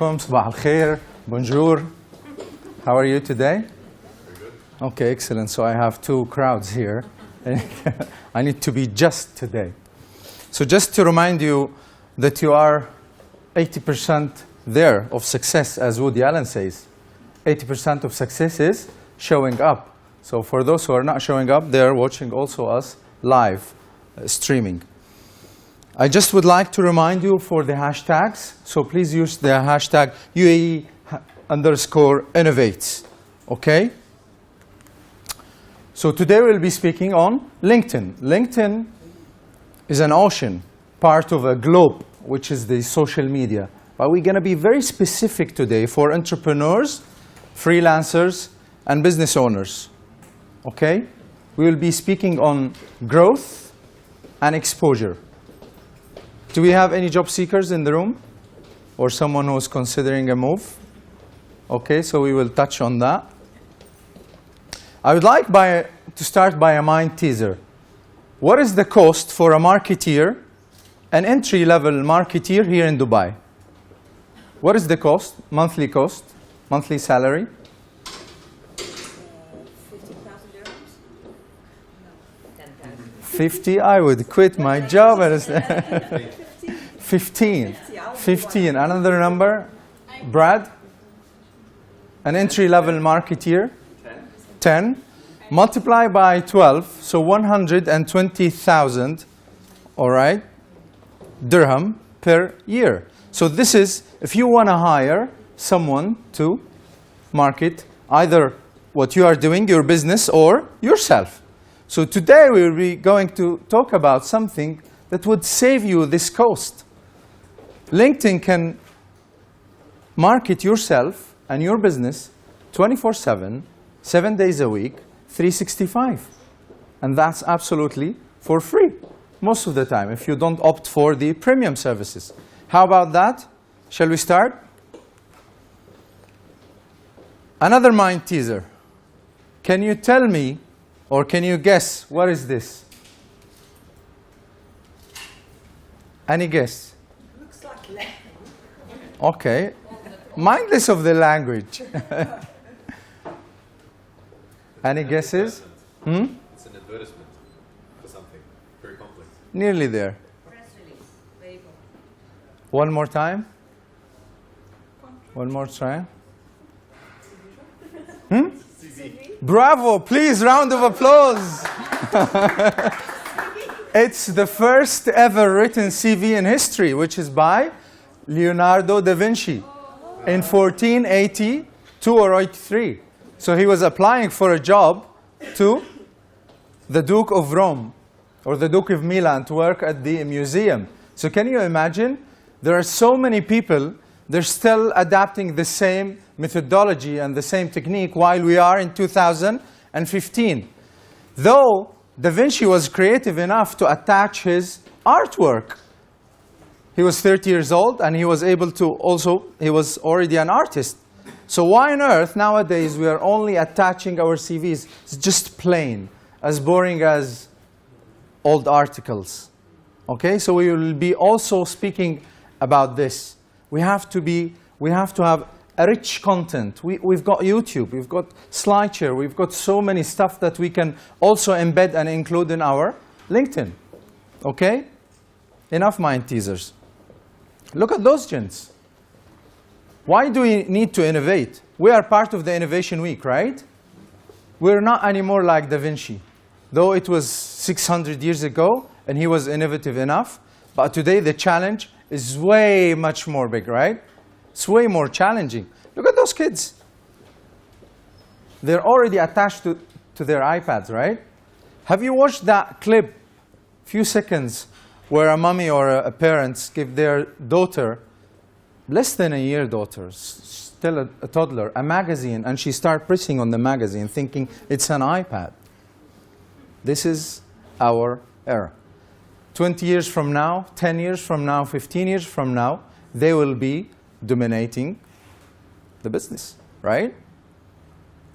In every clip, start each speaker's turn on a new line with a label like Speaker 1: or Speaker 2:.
Speaker 1: Sabah al-khair, bonjour. How are you today?
Speaker 2: Very good.
Speaker 1: Okay, excellent. So I have two crowds here. I need to be just today. So just to remind you that you are 80% there of success, as Woody Allen says. 80% of success is showing up. So for those who are not showing up, they are watching also us live streaming. I just would like to remind you for the hashtags. So please use the hashtag UAE_Innovates. Okay? So today we'll be speaking on LinkedIn. LinkedIn is an ocean, part of a globe, which is the social media. But we're going to be very specific today for entrepreneurs, freelancers, and business owners. Okay? We will be speaking on growth and exposure. Do we have any job seekers in the room? Or someone who's considering a move? Okay, so we will touch on that. I would like to start by a mind teaser. What is the cost for a marketeer, an entry-level marketeer here in Dubai? What is the cost, monthly salary?
Speaker 3: 50,000 dirhams? No, 10,000.
Speaker 1: 50, I would quit my job. 15. 15. Another number? Brad? An entry-level marketeer? 10. Multiply by 12, so 120,000, all right, dirham per year. So this is, if you want to hire someone to market either what you are doing, your business, or yourself. So today we will be going to talk about something that would save you this cost. LinkedIn can market yourself and your business 24/7, 7 days a week, 365. And that's absolutely for free most of the time if you don't opt for the premium services. How about that? Shall we start? Another mind teaser. Can you tell me, or can you guess, what is this? Any guess?
Speaker 3: Looks like Latin.
Speaker 1: Okay. Mindless of the language. Any guesses?
Speaker 2: It's an advertisement for something very complex.
Speaker 1: Nearly there.
Speaker 3: Press release. Label.
Speaker 1: One more time. One more try. Bravo, please, round of applause. It's the first ever written CV in history, which is by Leonardo da Vinci in 1482 or 83. So he was applying for a job to the Duke of Rome or the Duke of Milan to work at the museum. So can you imagine? There are so many people, they're still adapting the same methodology and the same technique while we are in 2015. Though Da Vinci was creative enough to attach his artwork. He was 30 years old and he was able to also, he was already an artist. So why on earth nowadays we are only attaching our CVs? It's just plain, as boring as old articles. Okay, so we will be also speaking about this. We have to have a rich content. We've got YouTube, we've got SlideShare, we've got so many stuff that we can also embed and include in our LinkedIn. Okay? Enough mind teasers. Look at those gents. Why do we need to innovate? We are part of the Innovation Week, right? We're not anymore like Da Vinci. Though it was 600 years ago and he was innovative enough, but today the challenge is way much more big, right? It's way more challenging. Look at those kids. They're already attached to their iPads, right? Have you watched that clip, few seconds, where a mommy or a parent give their daughter, less than a year daughter, still a toddler, a magazine, and she starts pressing on the magazine thinking it's an iPad? This is our era. 20 years from now, 10 years from now, 15 years from now, they will be dominating the business, right?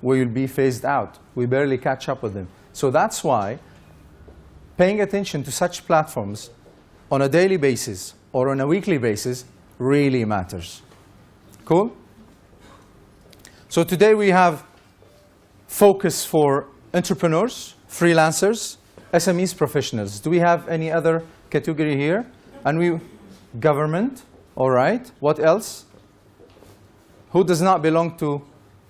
Speaker 1: We will be phased out. We barely catch up with them. So that's why paying attention to such platforms on a daily basis or on a weekly basis really matters. Cool? So today we have focus for entrepreneurs, freelancers, SMEs, professionals. Do we have any other category here? And government, all right. What else? Who does not belong to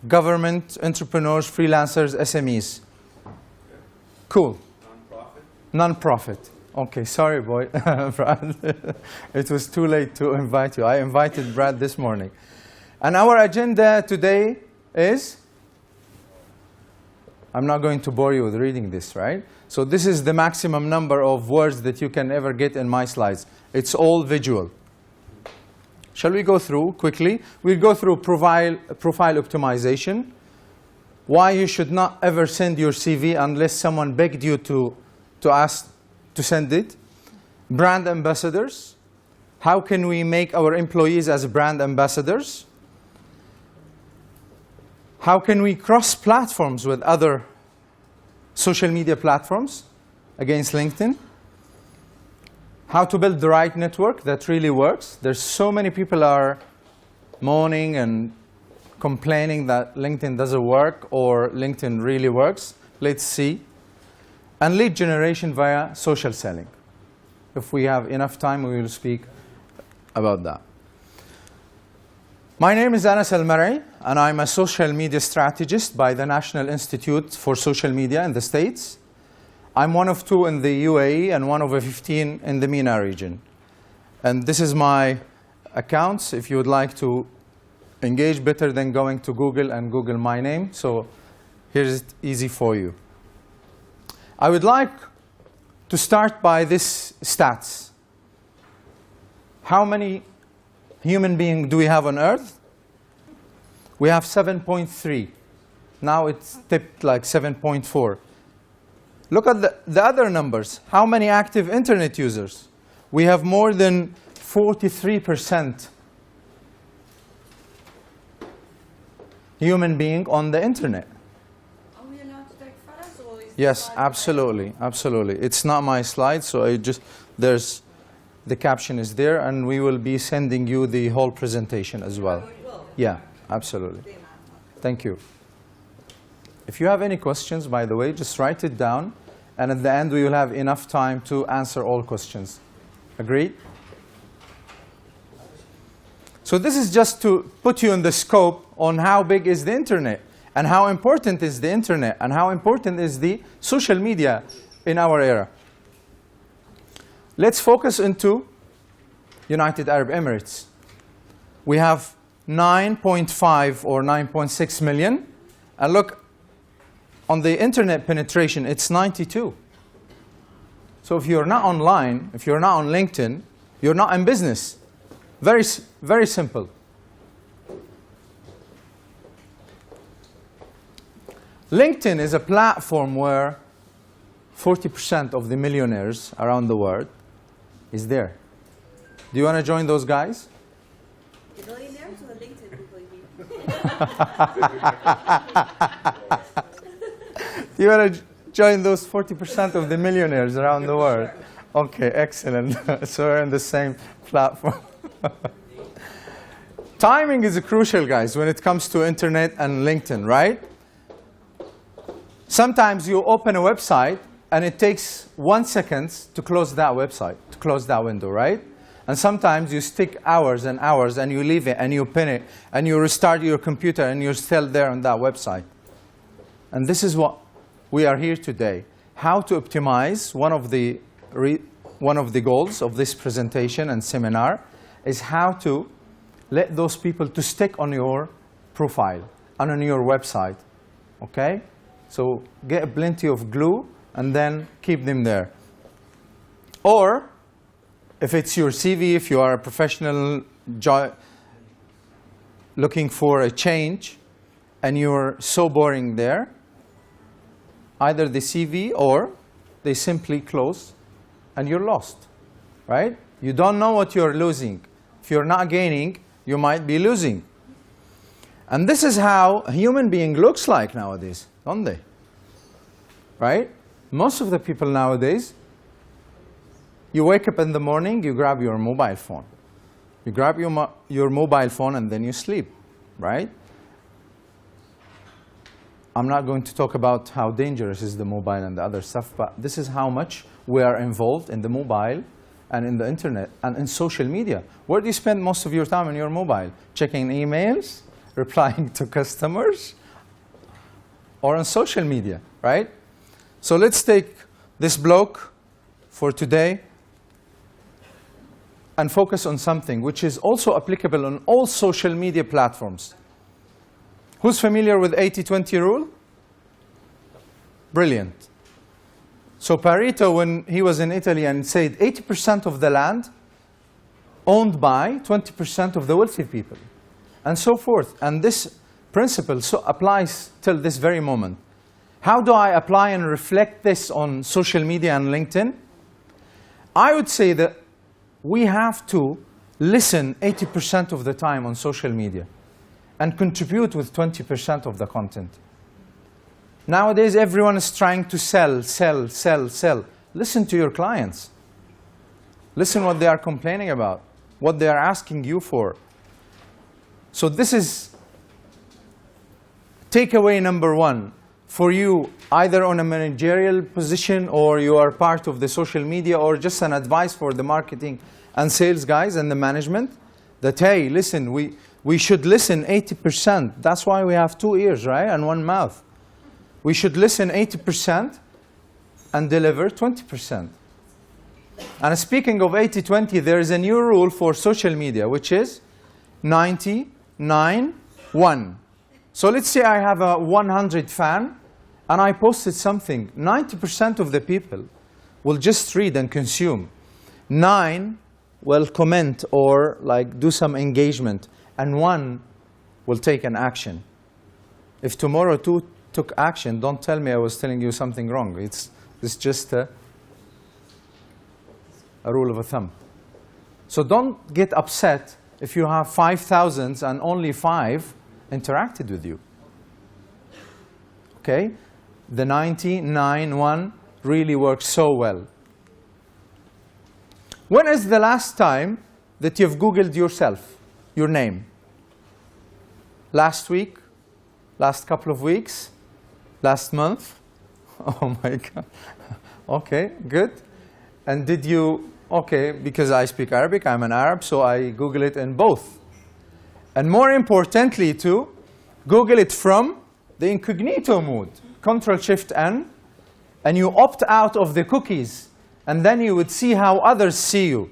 Speaker 1: government, entrepreneurs, freelancers, SMEs? Cool. Non-profit. Okay, sorry, boy, Brad. It was too late to invite you. I invited Brad this morning. And our agenda today is, I'm not going to bore you with reading this, right? So this is the maximum number of words that you can ever get in my slides. It's all visual. Shall we go through quickly? We'll go through profile optimization, why you should not ever send your CV unless someone begged you to ask to send it, brand ambassadors, how can we make our employees as brand ambassadors, how can we cross platforms with other social media platforms against LinkedIn, how to build the right network that really works. There's so many people are moaning and complaining that LinkedIn doesn't work or LinkedIn really works. Let's see. And lead generation via social selling. If we have enough time, we will speak about that. My name is Anas Almarie, and I'm a social media strategist by the National Institute for Social Media in the States. I'm one of 2 in the UAE and one of 15 in the MENA region. And this is my accounts if you would like to engage better than going to Google and Google my name. So here's it easy for you. I would like to start by this stats. How many human beings do we have on Earth? We have 7.3. Now it's tipped like 7.4. Look at the other numbers. How many active internet users? We have more than 43% human being on the internet.
Speaker 3: Are we allowed to take photos, or is
Speaker 1: Yes, absolutely, absolutely. It's not my slide, so the caption is there, and we will be sending you the whole presentation as well.
Speaker 3: Oh, you will?
Speaker 1: Yeah, absolutely. Thank you. If you have any questions, by the way, just write it down, and at the end we will have enough time to answer all questions. Agreed? So this is just to put you in the scope on how big is the internet, and how important is the internet, and how important is the social media in our era. Let's focus into United Arab Emirates. We have 9.5 or 9.6 million, and look, on the internet penetration, it's 92. So if you're not online, if you're not on LinkedIn, you're not in business. Very, very simple. LinkedIn is a platform where 40% of the millionaires around the world is there. Do you want to join those guys?
Speaker 3: The millionaires or the LinkedIn people you mean?
Speaker 1: Do you want to join those 40% of the millionaires around the world? Okay, excellent. So we're on the same platform. Timing is crucial, guys, when it comes to internet and LinkedIn, right? Sometimes you open a website and it takes 1 second to close that website, to close that window, right? And sometimes you stick hours and hours and you leave it and you pin it and you restart your computer and you're still there on that website. And this is what we are here today. How to optimize. One of the goals of this presentation and seminar is how to let those people to stick on your profile and on your website, okay? So get plenty of glue and then keep them there. Or if it's your CV, if you are a professional looking for a change and you're so boring there, either the CV or they simply close and you're lost, right? You don't know what you're losing. If you're not gaining, you might be losing. And this is how a human being looks like nowadays, don't they? Right? Most of the people nowadays, you wake up in the morning, you grab your mobile phone. You grab your mobile phone and then you sleep, right? I'm not going to talk about how dangerous is the mobile and the other stuff, but this is how much we are involved in the mobile and in the internet and in social media. Where do you spend most of your time on your mobile? Checking emails, replying to customers, or on social media, right? So let's take this bloke for today and focus on something which is also applicable on all social media platforms. Who's familiar with 80-20 rule? Brilliant. So Pareto, when he was in Italy and said 80% of the land owned by 20% of the wealthy people, and so forth. And this principle applies till this very moment. How do I apply and reflect this on social media and LinkedIn? I would say that we have to listen 80% of the time on social media and contribute with 20% of the content. Nowadays, everyone is trying to sell, sell, sell, sell. Listen to your clients. Listen what they are complaining about, what they are asking you for. So this is takeaway number one for you, either on a managerial position or you are part of the social media, or just an advice for the marketing and sales guys and the management, that, hey, listen, we should listen 80%. That's why we have 2 ears, right, and 1 mouth. We should listen 80% and deliver 20%. And speaking of 80-20, there is a new rule for social media, which is 90-9-1. So let's say I have a 100 fan, and I posted something. 90% of the people will just read and consume. 9 will comment or like do some engagement, and 1 will take an action. If tomorrow 2 took action, don't tell me I was telling you something wrong. It's just a rule of thumb. So don't get upset if you have 5,000 and only 5 interacted with you. Okay? The 90-9-1 really works so well. When is the last time that you've Googled yourself, your name? Last week? Last couple of weeks? Last month? Oh my God. Okay, good. And did you, okay, because I speak Arabic, I'm an Arab, so I Google it in both. And more importantly too, Google it from the incognito mode. Ctrl-Shift-N, and you opt out of the cookies, and then you would see how others see you.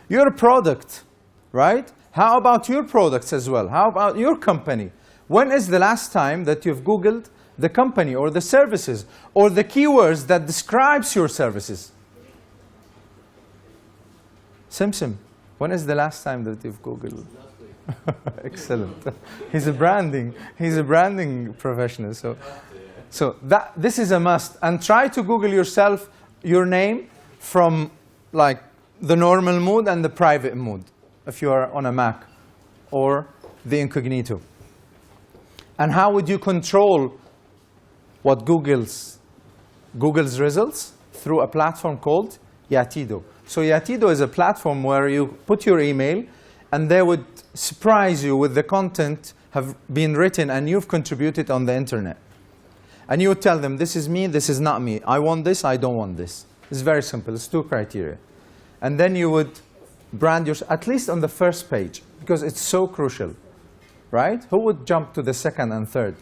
Speaker 1: Your product, right? How about your products as well? How about your company? When is the last time that you've Googled the company or the services or the keywords that describes your services? Simsim, when is the last time that you've Googled? Excellent. He's a branding professional. So this is a must. And try to Google yourself, your name, from like the normal mode and the private mode, if you are on a Mac, or the incognito. And how would you control what Google's results? Through a platform called Yatido. So Yatido is a platform where you put your email, and they would surprise you with the content have been written and you've contributed on the internet. And you would tell them, this is me, this is not me. I want this, I don't want this. It's very simple. It's 2 criteria. And then you would brand yourself, at least on the first page, because it's so crucial, right? Who would jump to the second and third?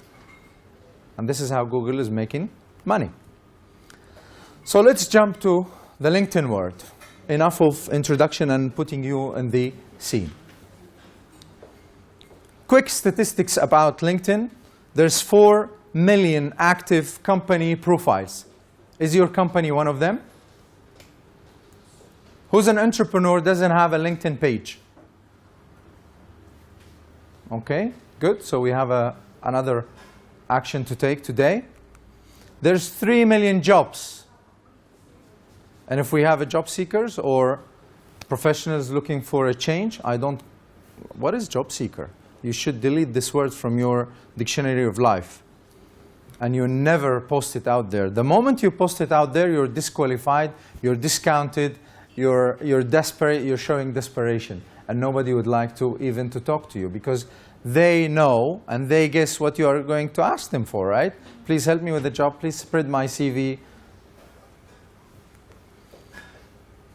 Speaker 1: And this is how Google is making money. So let's jump to the LinkedIn world. Enough of introduction and putting you in the scene. Quick statistics about LinkedIn. There's 4 million active company profiles. Is your company one of them? Who's an entrepreneur doesn't have a LinkedIn page? Okay, good. So we have another action to take today. There's 3 million jobs. And if we have a job seekers or professionals looking for a change, what is job seeker? You should delete this word from your dictionary of life. And you never post it out there. The moment you post it out there, you're disqualified, you're discounted, you're desperate, you're showing desperation, and nobody would like to even to talk to you because they know and they guess what you are going to ask them for, right? Please help me with the job, please spread my CV.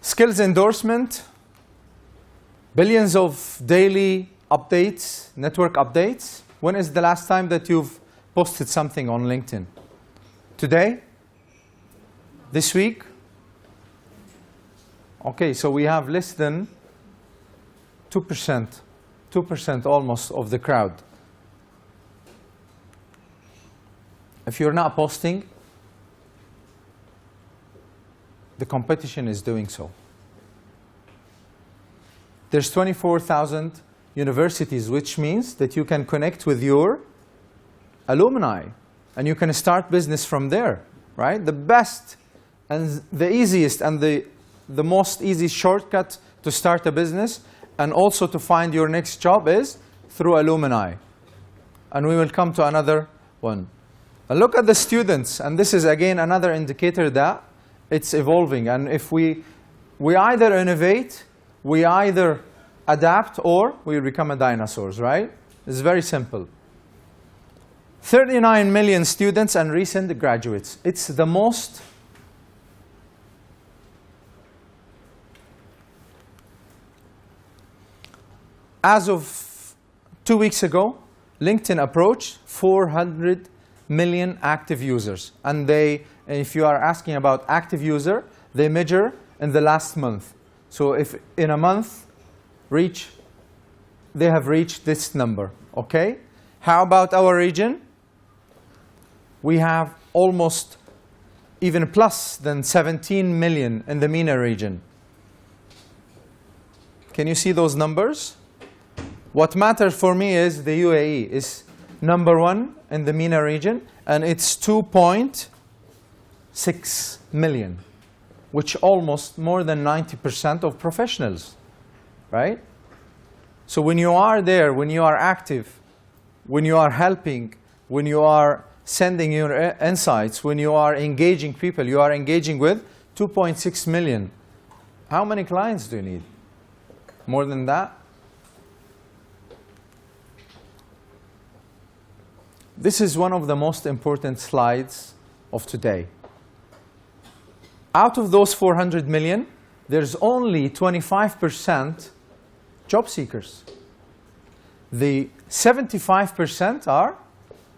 Speaker 1: Skills endorsement, billions of daily updates, network updates. When is the last time that you've posted something on LinkedIn? Today? This week? Okay, so we have less than 2% almost of the crowd. If you're not posting, the competition is doing so. There's 24,000 universities, which means that you can connect with your alumni and you can start business from there, right? The best and the easiest and the most easy shortcut to start a business and also to find your next job is through alumni. And we will come to another one. And look at the students, and this is again another indicator that it's evolving. And if we either innovate, we either adapt, or we become a dinosaurs, right? It's very simple. 39 million students and recent graduates. It's the most as of 2 weeks ago, LinkedIn approached 400 million active users. And if you are asking about active user, they measure in the last month. So if in a month, they have reached this number, okay? How about our region? We have almost even plus than 17 million in the MENA region. Can you see those numbers? What matters for me is the UAE is #1 in the MENA region, and it's 2.6 million, which almost more than 90% of professionals, right? So when you are there, when you are active, when you are helping, when you are sending your insights, when you are engaging people, you are engaging with 2.6 million. How many clients do you need? More than that? This is one of the most important slides of today. Out of those 400 million, there's only 25% job seekers. The 75% are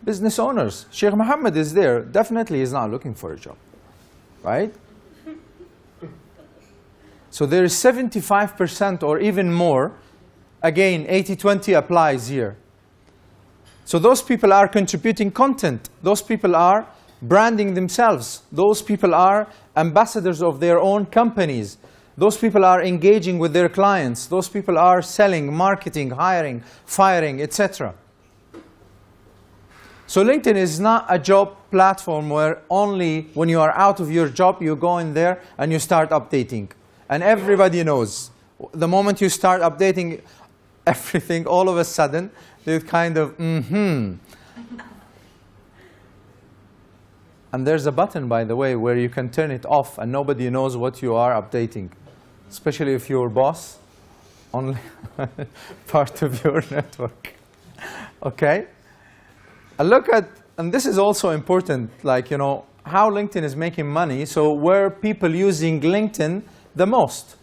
Speaker 1: business owners. Sheikh Mohammed is there. Definitely he's not looking for a job, right? So there is 75% or even more. Again, 80-20 applies here. So those people are contributing content. Those people are branding themselves. Those people are ambassadors of their own companies. Those people are engaging with their clients. Those people are selling, marketing, hiring, firing, etc. So LinkedIn is not a job platform where only when you are out of your job, you go in there and you start updating. And everybody knows, the moment you start updating everything, all of a sudden, they kind of, And there's a button, by the way, where you can turn it off and nobody knows what you are updating. Especially if your boss, only part of your network. Okay? And look at, and this is also important, like, you know, how LinkedIn is making money. So where people using LinkedIn the most.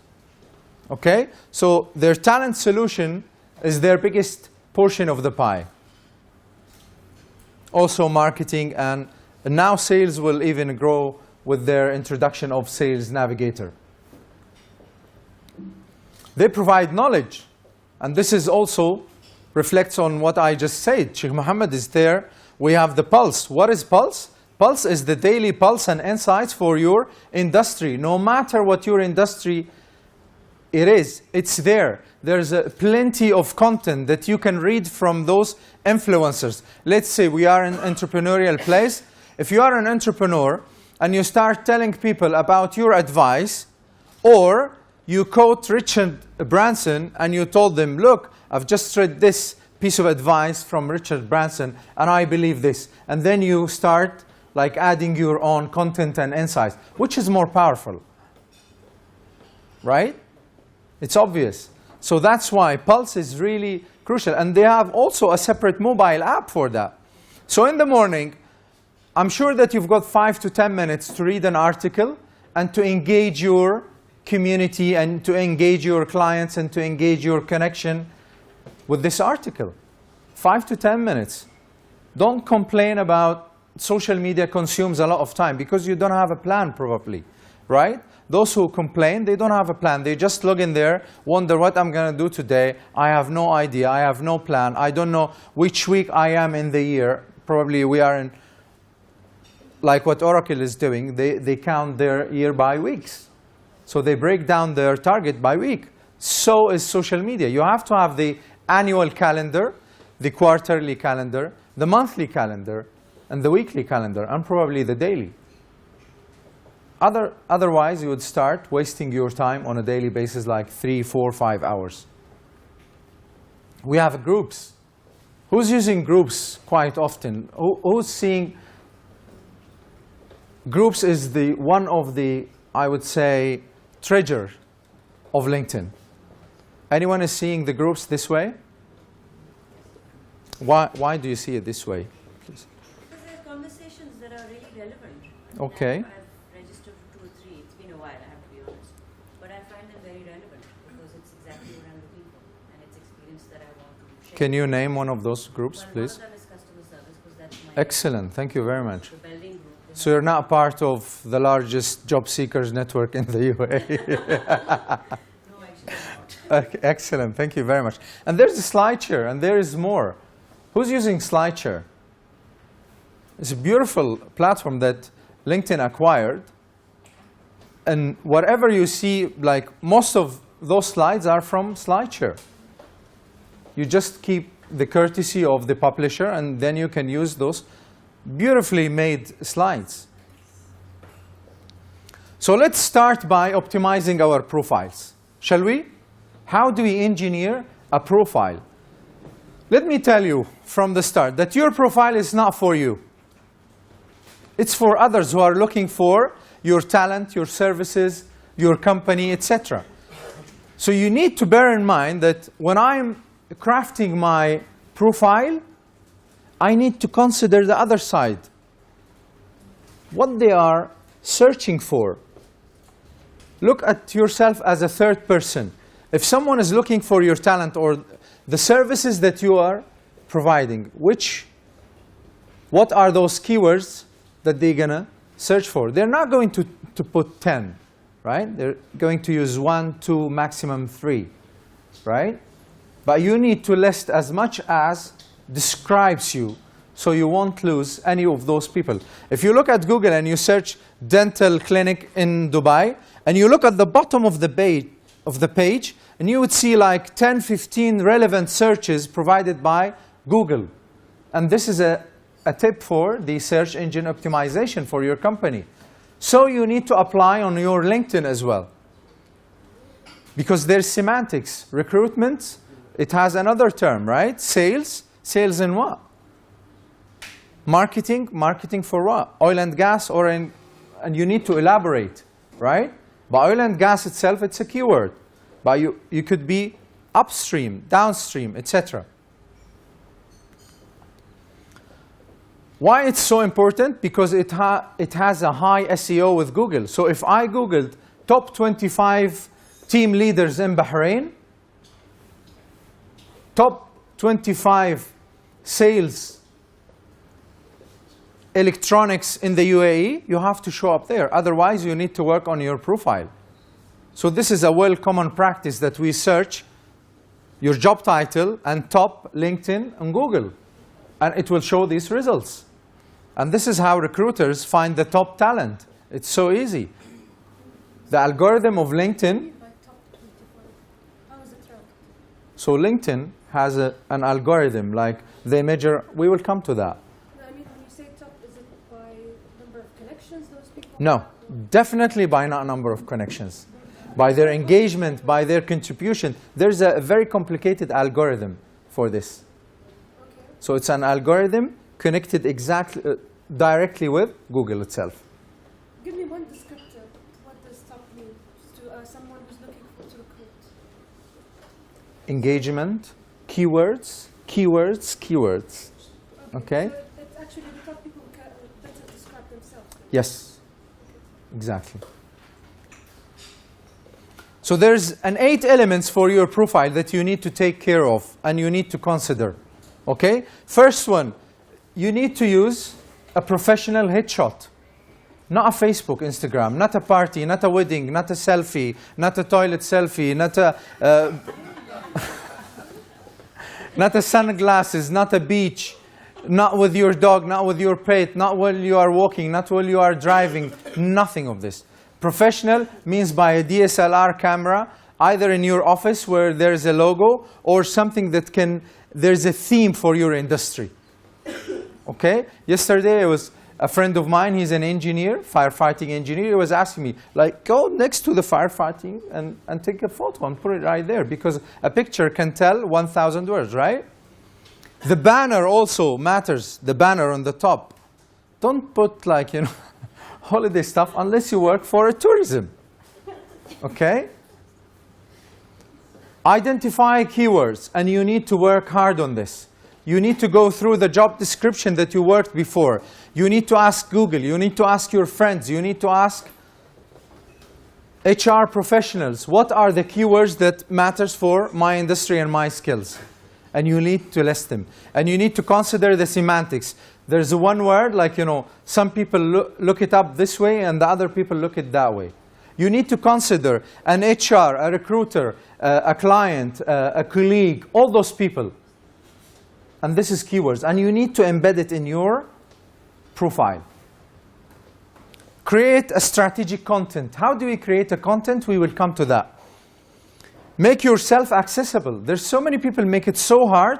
Speaker 1: Okay? So their talent solution is their biggest portion of the pie. Also marketing, and now sales will even grow with their introduction of Sales Navigator. They provide knowledge, and this is also reflects on what I just said. Sheikh Mohammed is there. We have the pulse. What is pulse? Pulse is the daily pulse and insights for your industry. No matter what your industry it is, it's there. There's plenty of content that you can read from those influencers. Let's say we are in an entrepreneurial place. If you are an entrepreneur and you start telling people about your advice, or you quote Richard Branson and you told them, look, I've just read this piece of advice from Richard Branson and I believe this. And then you start like adding your own content and insights. Which is more powerful? right? It's obvious. So that's why Pulse is really crucial. And they have also a separate mobile app for that. So in the morning, I'm sure that you've got 5 to 10 minutes to read an article and to engage your community and to engage your clients and to engage your connection with this article. 5 to 10 minutes. Don't complain about social media consumes a lot of time because you don't have a plan probably, right? Those who complain, they don't have a plan. They just log in there, wonder what I'm going to do today. I have no idea. I have no plan. I don't know which week I am in the year. Probably we are in, like what Oracle is doing, they count their year by weeks. So they break down their target by week. So is social media. You have to have the annual calendar, the quarterly calendar, the monthly calendar, and the weekly calendar, and probably the daily. Otherwise, you would start wasting your time on a daily basis like 3, 4, 5 hours. We have groups. Who's using groups quite often? Who's seeing groups is one of the, I would say, treasure of LinkedIn. Anyone is seeing the groups this way? Why do you see it this way? Please.
Speaker 3: Because there are conversations that are really relevant.
Speaker 1: Okay.
Speaker 3: I've registered for 2 or 3. It's been a while, I have to be honest. But I find them very relevant because it's exactly what I'm looking for. And it's experience that I want to share.
Speaker 1: Can you name one of those groups,
Speaker 3: Well,
Speaker 1: please?
Speaker 3: one of them is customer service because that's my
Speaker 1: Excellent. Thank you very much.
Speaker 3: the building group.
Speaker 1: So you're not part of the largest job seekers network in the UAE.
Speaker 3: No, actually not.
Speaker 1: Okay, excellent. Thank you very much. And there's a SlideShare, and there is more. Who's using SlideShare? It's a beautiful platform that LinkedIn acquired. And whatever you see, like most of those slides are from SlideShare. You just keep the courtesy of the publisher, and then you can use those beautifully made slides. So let's start by optimizing our profiles. Shall we? How do we engineer a profile? Let me tell you from the start that your profile is not for you. It's for others who are looking for your talent, your services, your company, etc. So you need to bear in mind that when I'm crafting my profile, I need to consider the other side. What they are searching for. Look at yourself as a third person. If someone is looking for your talent or the services that you are providing, what are those keywords that they're going to search for? They're not going to put 10, right? They're going to use 1, 2, maximum 3, right? But you need to list as much as describes you so you won't lose any of those people. If you look at Google and you search dental clinic in Dubai, and you look at the bottom of the page, and you would see like 10, 15 relevant searches provided by Google. And this is a tip for the search engine optimization for your company. So you need to apply on your LinkedIn as well. Because there's semantics. Recruitment, it has another term, right? Sales, sales in what? Marketing, marketing for what? Oil and gas, and you need to elaborate, right? But oil and gas itself, it's a keyword. But you could be upstream, downstream, etc. Why it's so important? Because it has a high SEO with Google. So if I Googled top 25 team leaders in Bahrain, top 25 sales electronics in the UAE, you have to show up there. Otherwise, you need to work on your profile. So this is a well-common practice that we search your job title and top LinkedIn and Google. And it will show these results. And this is how recruiters find the top talent. It's so easy. The algorithm of LinkedIn.
Speaker 3: How is it tracked?
Speaker 1: So LinkedIn has an algorithm, like they measure. We will come to that.
Speaker 4: I mean, when you say top, is it by number of connections those people
Speaker 1: No, definitely by not number of connections. By their engagement, by their contribution. There's a very complicated algorithm for this.
Speaker 4: Okay.
Speaker 1: So it's an algorithm connected directly with Google itself.
Speaker 4: Give me one descriptor. What does top mean to to someone who's looking to recruit?
Speaker 1: Engagement, keywords, keywords, keywords. Okay?
Speaker 4: So it's actually the top people who better describe themselves.
Speaker 1: Yes, exactly. So there's an 8 elements for your profile that you need to take care of and you need to consider. Okay? First one, you need to use a professional headshot. Not a Facebook, Instagram, not a party, not a wedding, not a selfie, not a toilet selfie, not a not a sunglasses, not a beach, not with your dog, not with your pet, not while you are walking, not while you are driving, nothing of this. Professional means by a DSLR camera, either in your office where there's a logo or something that can, there's a theme for your industry. Okay? Yesterday, it was a friend of mine, he's an engineer, firefighting engineer, he was asking me, like, go next to the firefighting and take a photo and put it right there, because a picture can tell 1,000 words, right? The banner also matters, the banner on the top. Don't put, like, you know, holiday stuff unless you work for a tourism. Okay? Identify keywords, and you need to work hard on this. You need to go through the job description that you worked before. You need to ask Google. You need to ask your friends. You need to ask HR professionals. What are the keywords that matters for my industry and my skills? And you need to list them. And you need to consider the semantics. There's one word, like, you know, some people look it up this way and the other people look it that way. You need to consider an HR, a recruiter, a client, a colleague, all those people. And this is keywords. And you need to embed it in your profile. Create a strategic content. How do we create a content? We will come to that. Make yourself accessible. There's so many people make it so hard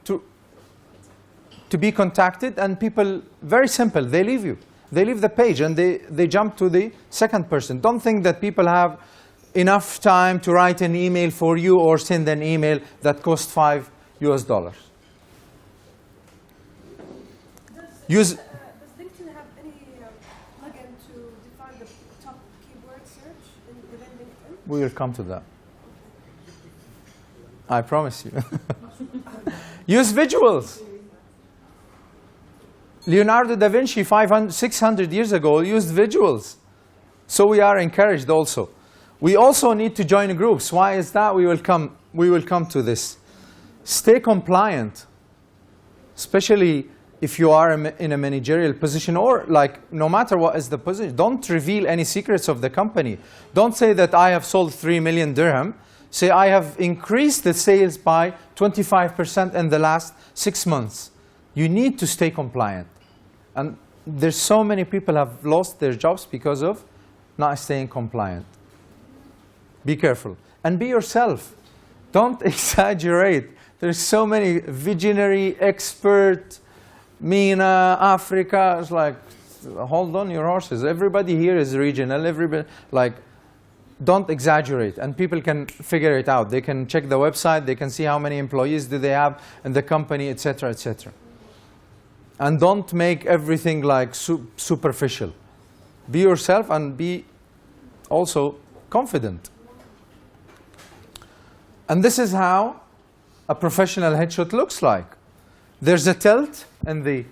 Speaker 1: to be contacted, and people, very simple, they leave you. They leave the page and they jump to the second person. Don't think that people have enough time to write an email for you or send an email that costs $5 US.
Speaker 4: Does LinkedIn have any plugin to define the top keyword search within LinkedIn?
Speaker 1: We will come to that. I promise you. Use visuals. Leonardo da Vinci 600 years ago used visuals. So we are encouraged also. We also need to join groups. Why is that? We will come to this. Stay compliant, especially if you are in a managerial position, or like no matter what is the position. Don't reveal any secrets of the company. Don't say that I have sold 3 million dirham. Say I have increased the sales by 25% in the last 6 months. You need to stay compliant. And there's so many people have lost their jobs because of not staying compliant. Be careful. And be yourself. Don't exaggerate. There's so many visionary, expert, MENA, Africa. It's like, hold on your horses. Everybody here is regional. Everybody, like, don't exaggerate. And people can figure it out. They can check the website. They can see how many employees do they have in the company, etc., etc. And don't make everything like superficial. Be yourself and be also confident. And this is how a professional headshot looks like. There's a tilt in the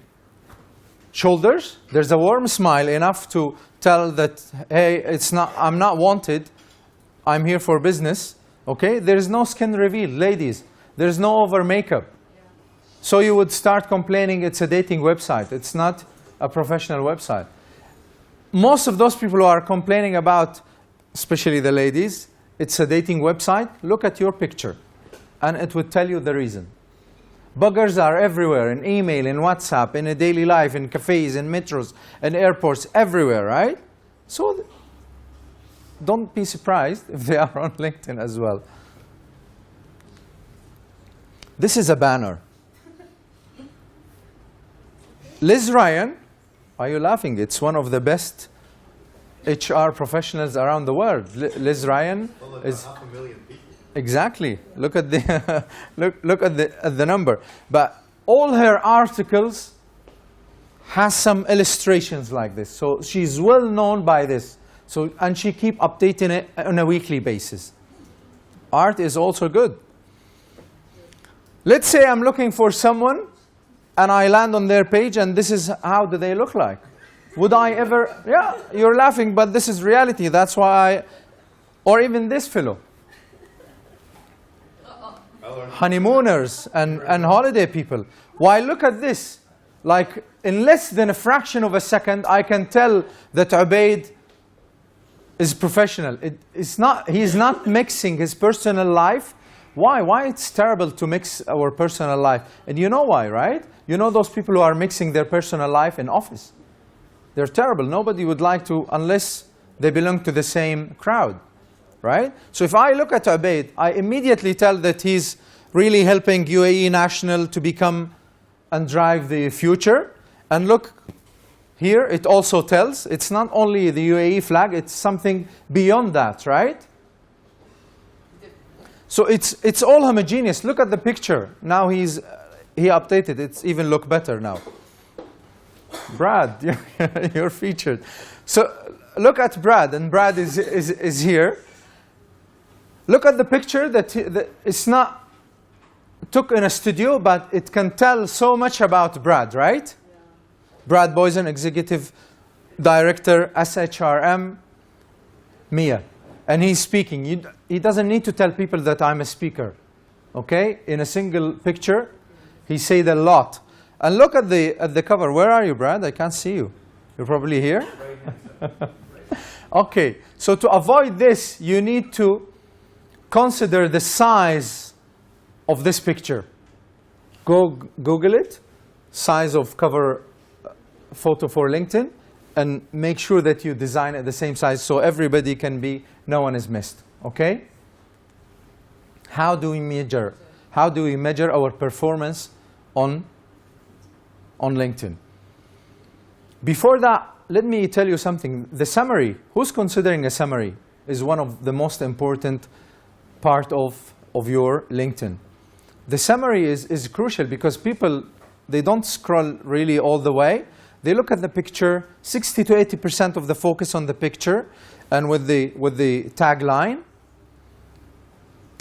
Speaker 1: shoulders. There's a warm smile enough to tell that, hey, I'm not wanted. I'm here for business. Okay? There's no skin reveal, ladies. There's no over makeup. So you would start complaining it's a dating website. It's not a professional website. Most of those people who are complaining about, especially the ladies, it's a dating website, look at your picture. And it would tell you the reason. Buggers are everywhere, in email, in WhatsApp, in a daily life, in cafes, in metros, in airports, everywhere, right? So don't be surprised if they are on LinkedIn as well. This is a banner. Liz Ryan, why are you laughing? It's one of the best HR professionals around the world. Liz Ryan is
Speaker 2: 500,000 people.
Speaker 1: Exactly. Look at the look at the number. But all her articles has some illustrations like this. So she's well known by this. So, and she keep updating it on a weekly basis. Art is also good. Let's say I'm looking for someone and I land on their page and this is how do they look like. Would I ever, yeah, you're laughing, but this is reality. That's why or even this fellow. Honeymooners and holiday people. Why, look at this. Like, in less than a fraction of a second, I can tell that Ubaid is professional. He's not mixing his personal life. Why? Why it's terrible to mix our personal life? And you know why, right? You know those people who are mixing their personal life in office. They're terrible. Nobody would like to, unless they belong to the same crowd, right? So if I look at Ubaid, I immediately tell that he's really helping UAE National to become and drive the future. And look, here it also tells, it's not only the UAE flag, it's something beyond that, right? So it's all homogeneous. Look at the picture. Now he updated. It's even look better now. Brad, you're featured. So look at Brad, and Brad is here. Look at the picture that it's not took in a studio, but it can tell so much about Brad, right? Yeah. Brad Boysen, Executive Director, SHRM, Mia. And he's speaking. He doesn't need to tell people that I'm a speaker. Okay? In a single picture, he said a lot. And look at the cover. Where are you, Brad? I can't see you. You're probably here? Okay. So to avoid this, you need to consider the size of this picture. Go Google it. Size of cover photo for LinkedIn. And make sure that you design it the same size so everybody can be, no one is missed, okay? How do we measure? How do we measure our performance on LinkedIn? Before that, let me tell you something. The summary, who's considering a summary, is one of the most important part of your LinkedIn. The summary is crucial because people, they don't scroll really all the way. They look at the picture, 60 to 80% of the focus on the picture and with the tagline.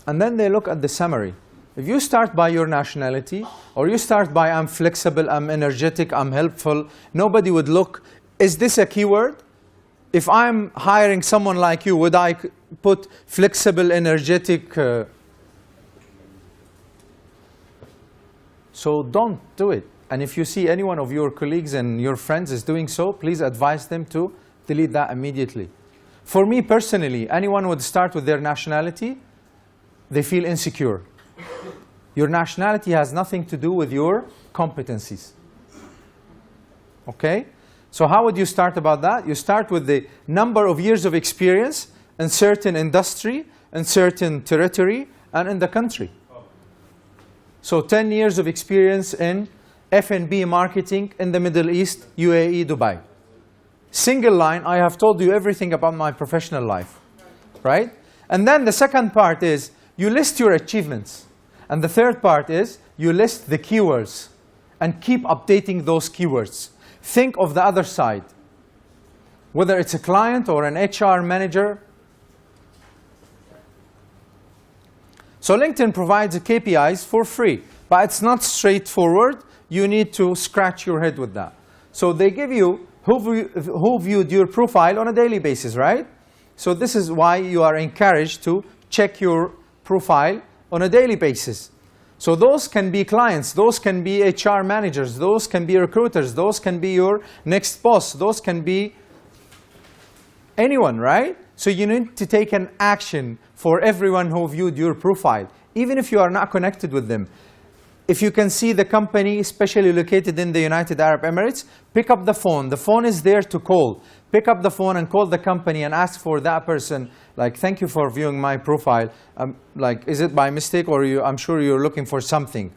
Speaker 1: And then they look at the summary. If you start by your nationality, or you start by I'm flexible, I'm energetic, I'm helpful, nobody would look, is this a keyword? If I'm hiring someone like you, would I put flexible, energetic? So don't do it. And if you see any one of your colleagues and your friends is doing so, please advise them to delete that immediately. For me personally, anyone would start with their nationality, they feel insecure. Your nationality has nothing to do with your competencies. Okay? So how would you start about that? You start with the number of years of experience in certain industry, in certain territory, and in the country. So 10 years of experience in F&B marketing in the Middle East, UAE, Dubai. Single line, I have told you everything about my professional life, right? And then the second part is you list your achievements. And the third part is you list the keywords and keep updating those keywords. Think of the other side. Whether it's a client or an HR manager. So LinkedIn provides KPIs for free, but it's not straightforward. You need to scratch your head with that. So they give you who viewed your profile on a daily basis, right? So this is why you are encouraged to check your profile on a daily basis. So those can be clients, those can be HR managers, those can be recruiters, those can be your next boss, those can be anyone, right? So you need to take an action for everyone who viewed your profile, even if you are not connected with them. If you can see the company, especially located in the United Arab Emirates, pick up the phone. The phone is there to call. Pick up the phone and call the company and ask for that person, like, thank you for viewing my profile. Like, is it by mistake or I'm sure you're looking for something?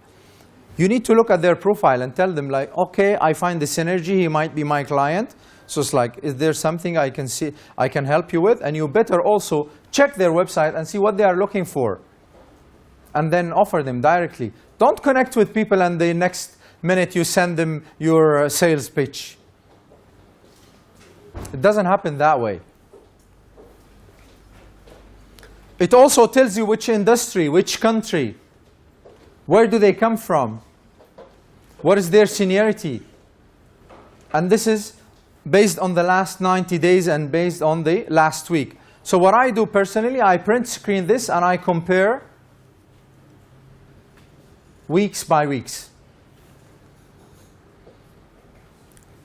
Speaker 1: You need to look at their profile and tell them, like, okay, I find the synergy, he might be my client. So it's like, is there something I can see, I can help you with? And you better also check their website and see what they are looking for. And then offer them directly. Don't connect with people and the next minute you send them your sales pitch. It doesn't happen that way. It also tells you which industry, which country, where do they come from, what is their seniority. And this is based on the last 90 days and based on the last week. So what I do personally, I print screen this and I compare weeks by weeks.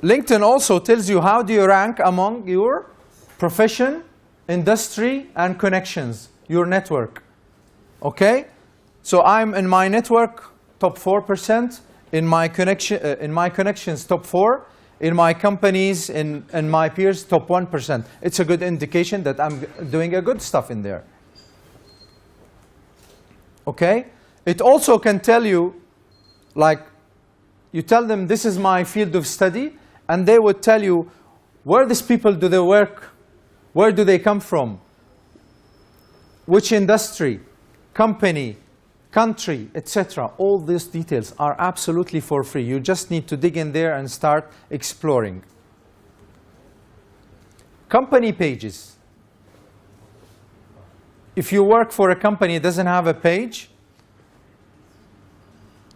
Speaker 1: LinkedIn also tells you how do you rank among your profession, industry, and connections, your network. Okay? So I'm in my network, top 4%, in my connections, top 4%, in my companies, in my peers, top 1%. It's a good indication that I'm doing a good stuff in there. Okay? It also can tell you, like, you tell them this is my field of study, and they would tell you where these people do they work, where do they come from, which industry, company, country, etc. All these details are absolutely for free. You just need to dig in there and start exploring. Company pages. If you work for a company that doesn't have a page,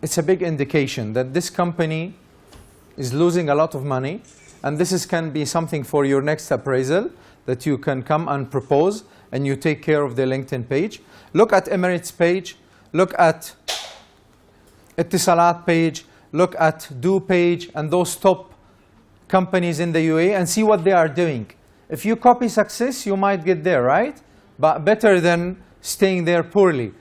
Speaker 1: it's a big indication that this company is losing a lot of money, and this can be something for your next appraisal that you can come and propose, and you take care of the LinkedIn page. Look at Emirates page, look at Etisalat page, look at Do page, and those top companies in the UAE, and see what they are doing. If you copy success, you might get there, right? But better than staying there poorly.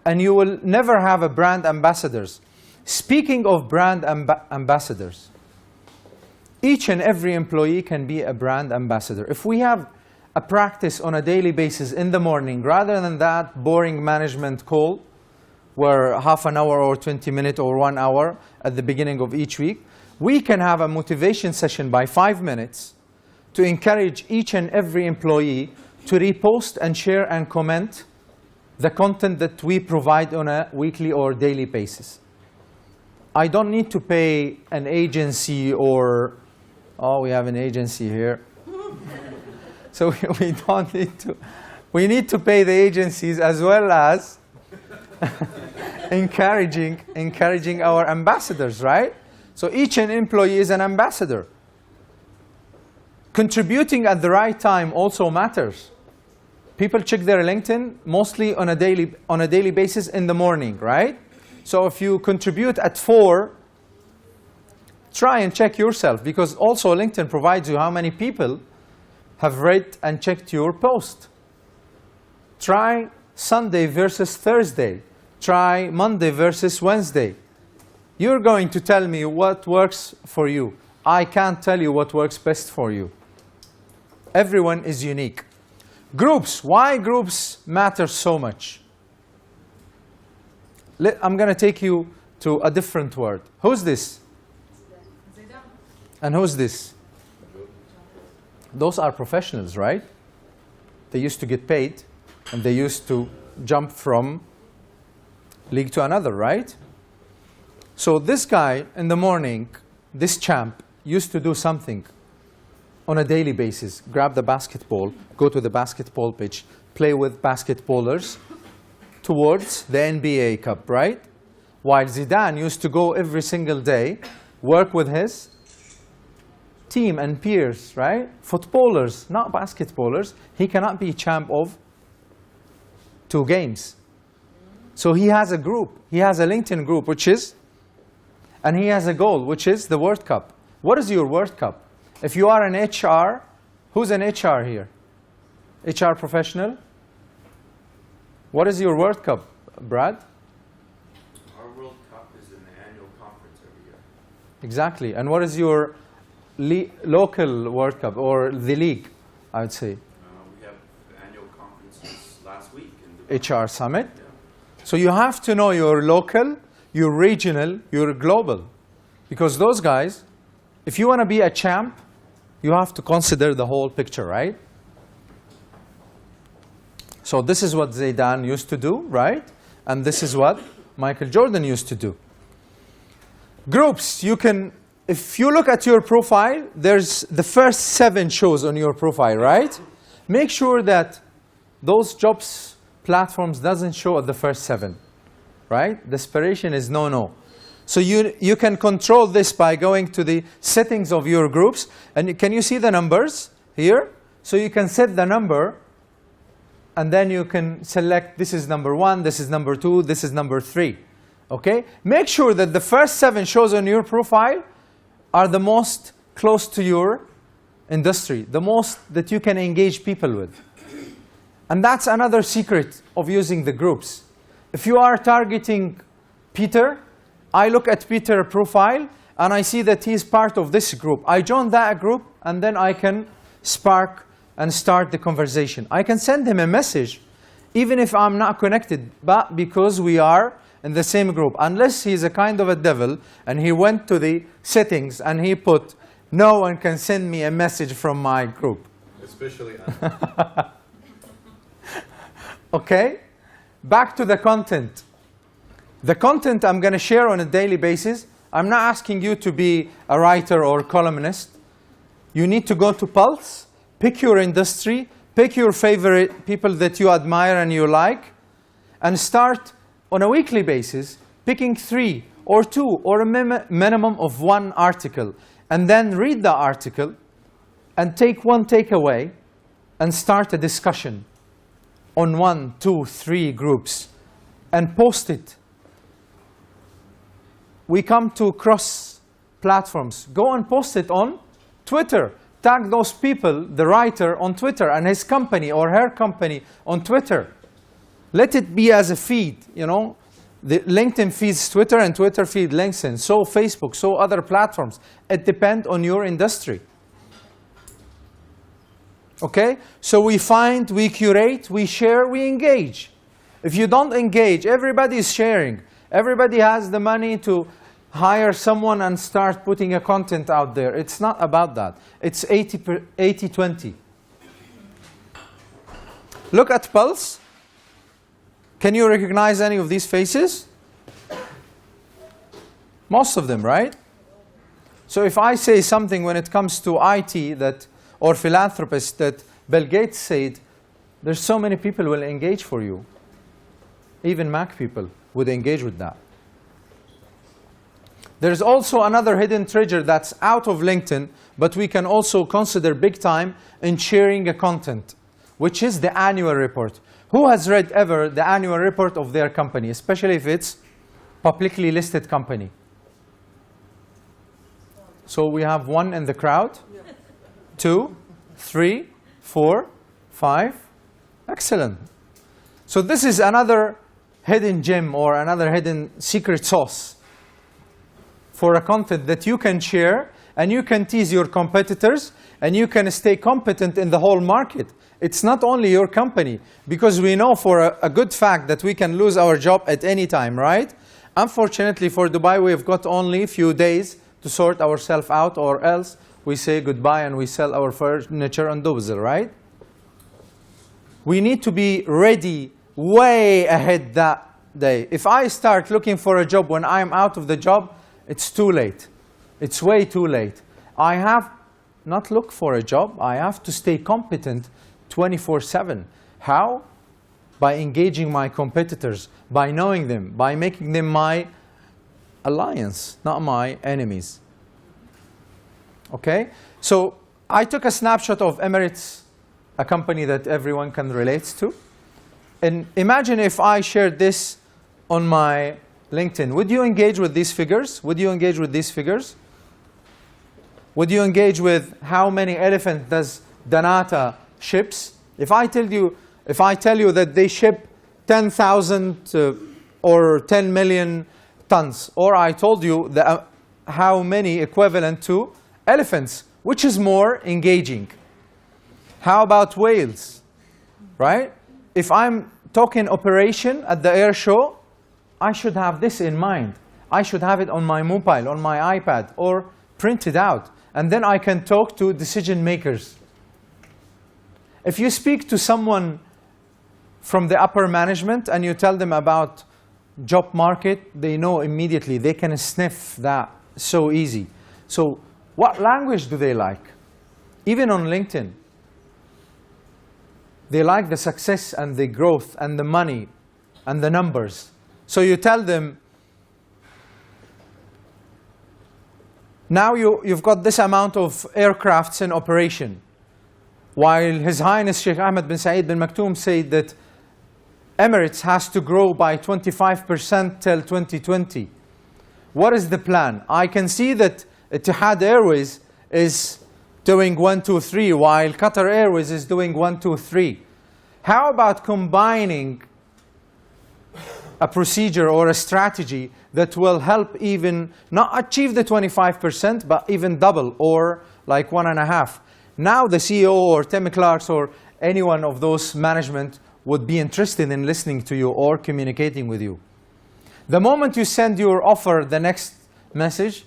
Speaker 1: And you will never have a brand ambassadors. Speaking of brand ambassadors, each and every employee can be a brand ambassador. If we have a practice on a daily basis in the morning, rather than that boring management call, where half an hour or 20 minutes or 1 hour at the beginning of each week, we can have a motivation session by 5 minutes to encourage each and every employee to repost and share and comment the content that we provide on a weekly or daily basis. I don't need to pay an agency or, oh, we have an agency here. So we don't need to. We need to pay the agencies as well as encouraging our ambassadors, right? So each an employee is an ambassador. Contributing at the right time also matters. People check their LinkedIn mostly on a daily basis in the morning, right? So if you contribute at 4, try and check yourself, because also LinkedIn provides you how many people have read and checked your post. Try Sunday versus Thursday. Try Monday versus Wednesday. You're going to tell me what works for you. I can't tell you what works best for you. Everyone is unique. Groups. Why groups matter so much? I'm going to take you to a different word. Who's this? And who's this? Those are professionals, right? They used to get paid, and they used to jump from league to another, right? So this guy in the morning, this champ, used to do something on a daily basis. Grab the basketball, go to the basketball pitch, play with basketballers towards the NBA Cup, right? While Zidane used to go every single day, work with his team and peers, right? Footballers, not basketballers. He cannot be champ of 2 games. So he has a group. He has a LinkedIn group, and he has a goal, which is the World Cup. What is your World Cup? If you are an HR, who's an HR here? HR professional? What is your World Cup, Brad?
Speaker 5: Our World Cup is an annual conference every year.
Speaker 1: Exactly. And what is your local World Cup, or the league, I would say?
Speaker 5: We have annual conferences last week. In the
Speaker 1: HR Summit. Yeah. So you have to know your local, your regional, your global. Because those guys, if you want to be a champ, you have to consider the whole picture, right? So this is what Zidane used to do, right? And this is what Michael Jordan used to do. Groups, you can, if you look at your profile, there's the first 7 shows on your profile, right? Make sure that those jobs platforms doesn't show at the first 7, right? Desperation is no. So you can control this by going to the settings of your groups. And can you see the numbers here? So you can set the number, and then you can select this is number 1, this is number 2, this is number 3. Okay? Make sure that the first 7 shows on your profile are the most close to your industry, the most that you can engage people with. And that's another secret of using the groups. If you are targeting Peter, I look at Peter's profile and I see that he's part of this group. I join that group and then I can spark and start the conversation. I can send him a message even if I'm not connected, but because we are in the same group. Unless he's a kind of a devil and he went to the settings and he put, no one can send me a message from my group.
Speaker 2: Especially
Speaker 1: Okay, back to the content. The content I'm going to share on a daily basis, I'm not asking you to be a writer or columnist. You need to go to Pulse, pick your industry, pick your favorite people that you admire and you like, and start on a weekly basis picking 3 or 2 or a minimum of 1 article, and then read the article and take one takeaway and start a discussion on 1, 2, 3 groups and post it. We come to cross platforms. Go and post it on Twitter. Tag those people, the writer on Twitter and his company or her company on Twitter. Let it be as a feed, you know. The LinkedIn feeds Twitter and Twitter feeds LinkedIn. So Facebook, so other platforms. It depends on your industry. Okay? So we find, we curate, we share, we engage. If you don't engage, everybody is sharing. Everybody has the money to hire someone and start putting a content out there. It's not about that. It's 80-20. Look at Pulse. Can you recognize any of these faces? Most of them, right? So if I say something when it comes to IT that, or philanthropists that Bill Gates said, there's so many people will engage for you. Even Mac people would engage with that. There's also another hidden treasure that's out of LinkedIn, but we can also consider big time in sharing a content, which is the annual report. Who has read ever the annual report of their company, especially if it's publicly listed company? So we have 1 in the crowd, 2, 3, 4, 5. Excellent. So this is another hidden gem or another hidden secret sauce for a content that you can share and you can tease your competitors and you can stay competent in the whole market. It's not only your company, because we know for a good fact that we can lose our job at any time, right? Unfortunately for Dubai, we've got only a few days to sort ourselves out, or else we say goodbye and we sell our furniture on Dubai, right? We need to be ready way ahead that day. If I start looking for a job when I'm out of the job, it's too late. It's way too late. I have not look for a job. I have to stay competent 24/7. How? By engaging my competitors, by knowing them, by making them my alliance, not my enemies. Okay? So I took a snapshot of Emirates, a company that everyone can relate to. And imagine if I shared this on my LinkedIn. Would you engage with these figures? Would you engage with these figures? Would you engage with how many elephants does Danata ships? If I tell you that they ship 10,000 or 10 million tons, or I told you that, how many equivalent to elephants, which is more engaging? How about whales, right? If I'm talking operation at the air show, I should have this in mind. I should have it on my mobile, on my iPad, or print it out. And then I can talk to decision makers. If you speak to someone from the upper management and you tell them about job market, they know immediately. They can sniff that so easy. So what language do they like? Even on LinkedIn. They like the success and the growth and the money and the numbers. So you tell them, now you've got this amount of aircrafts in operation. While His Highness Sheikh Ahmed bin Saeed bin Maktoum said that Emirates has to grow by 25% till 2020. What is the plan? I can see that Etihad Airways is doing 1, 2, 3, while Qatar Airways is doing 1, 2, 3. How about combining a procedure or a strategy that will help even not achieve the 25%, but even double or like 1.5? Now the CEO or Tim Clarks or any one of those management would be interested in listening to you or communicating with you. The moment you send your offer, the next message,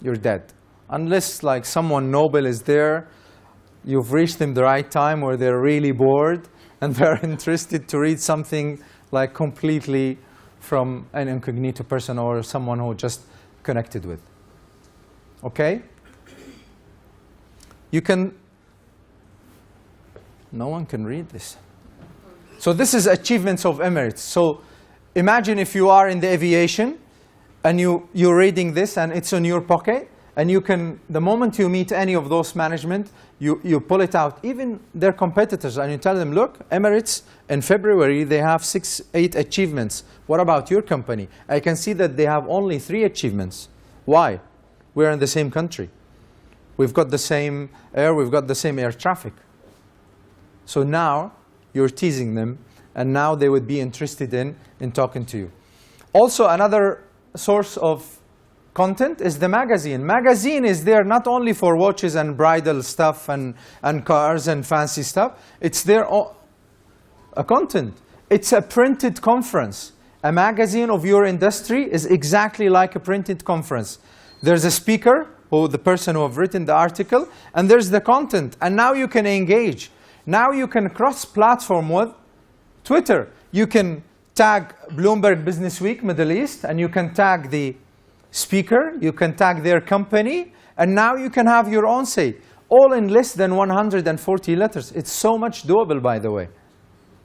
Speaker 1: you're dead. Unless like someone noble is there, you've reached them the right time where they're really bored and they're interested to read something like completely from an incognito person or someone who just connected with. Okay? You can, no one can read this. So this is achievements of Emirates. So imagine if you are in the aviation and you're reading this and it's in your pocket, and you can, the moment you meet any of those management, you pull it out, even their competitors, and you tell them, look, Emirates in February, they have 6, 8 achievements. What about your company? I can see that they have only 3 achievements. Why? We're in the same country. We've got the same air, we've got the same air traffic. So now you're teasing them, and now they would be interested in talking to you. Also, another source of content is the magazine. Magazine is there not only for watches and bridal stuff and cars and fancy stuff. It's there a content. It's a printed conference. A magazine of your industry is exactly like a printed conference. There's a speaker, or the person who have written the article, and there's the content. And now you can engage. Now you can cross-platform with Twitter. You can tag Bloomberg Business Week Middle East, and you can tag the speaker, you can tag their company, and now you can have your own say, all in less than 140 letters. It's so much doable, by the way,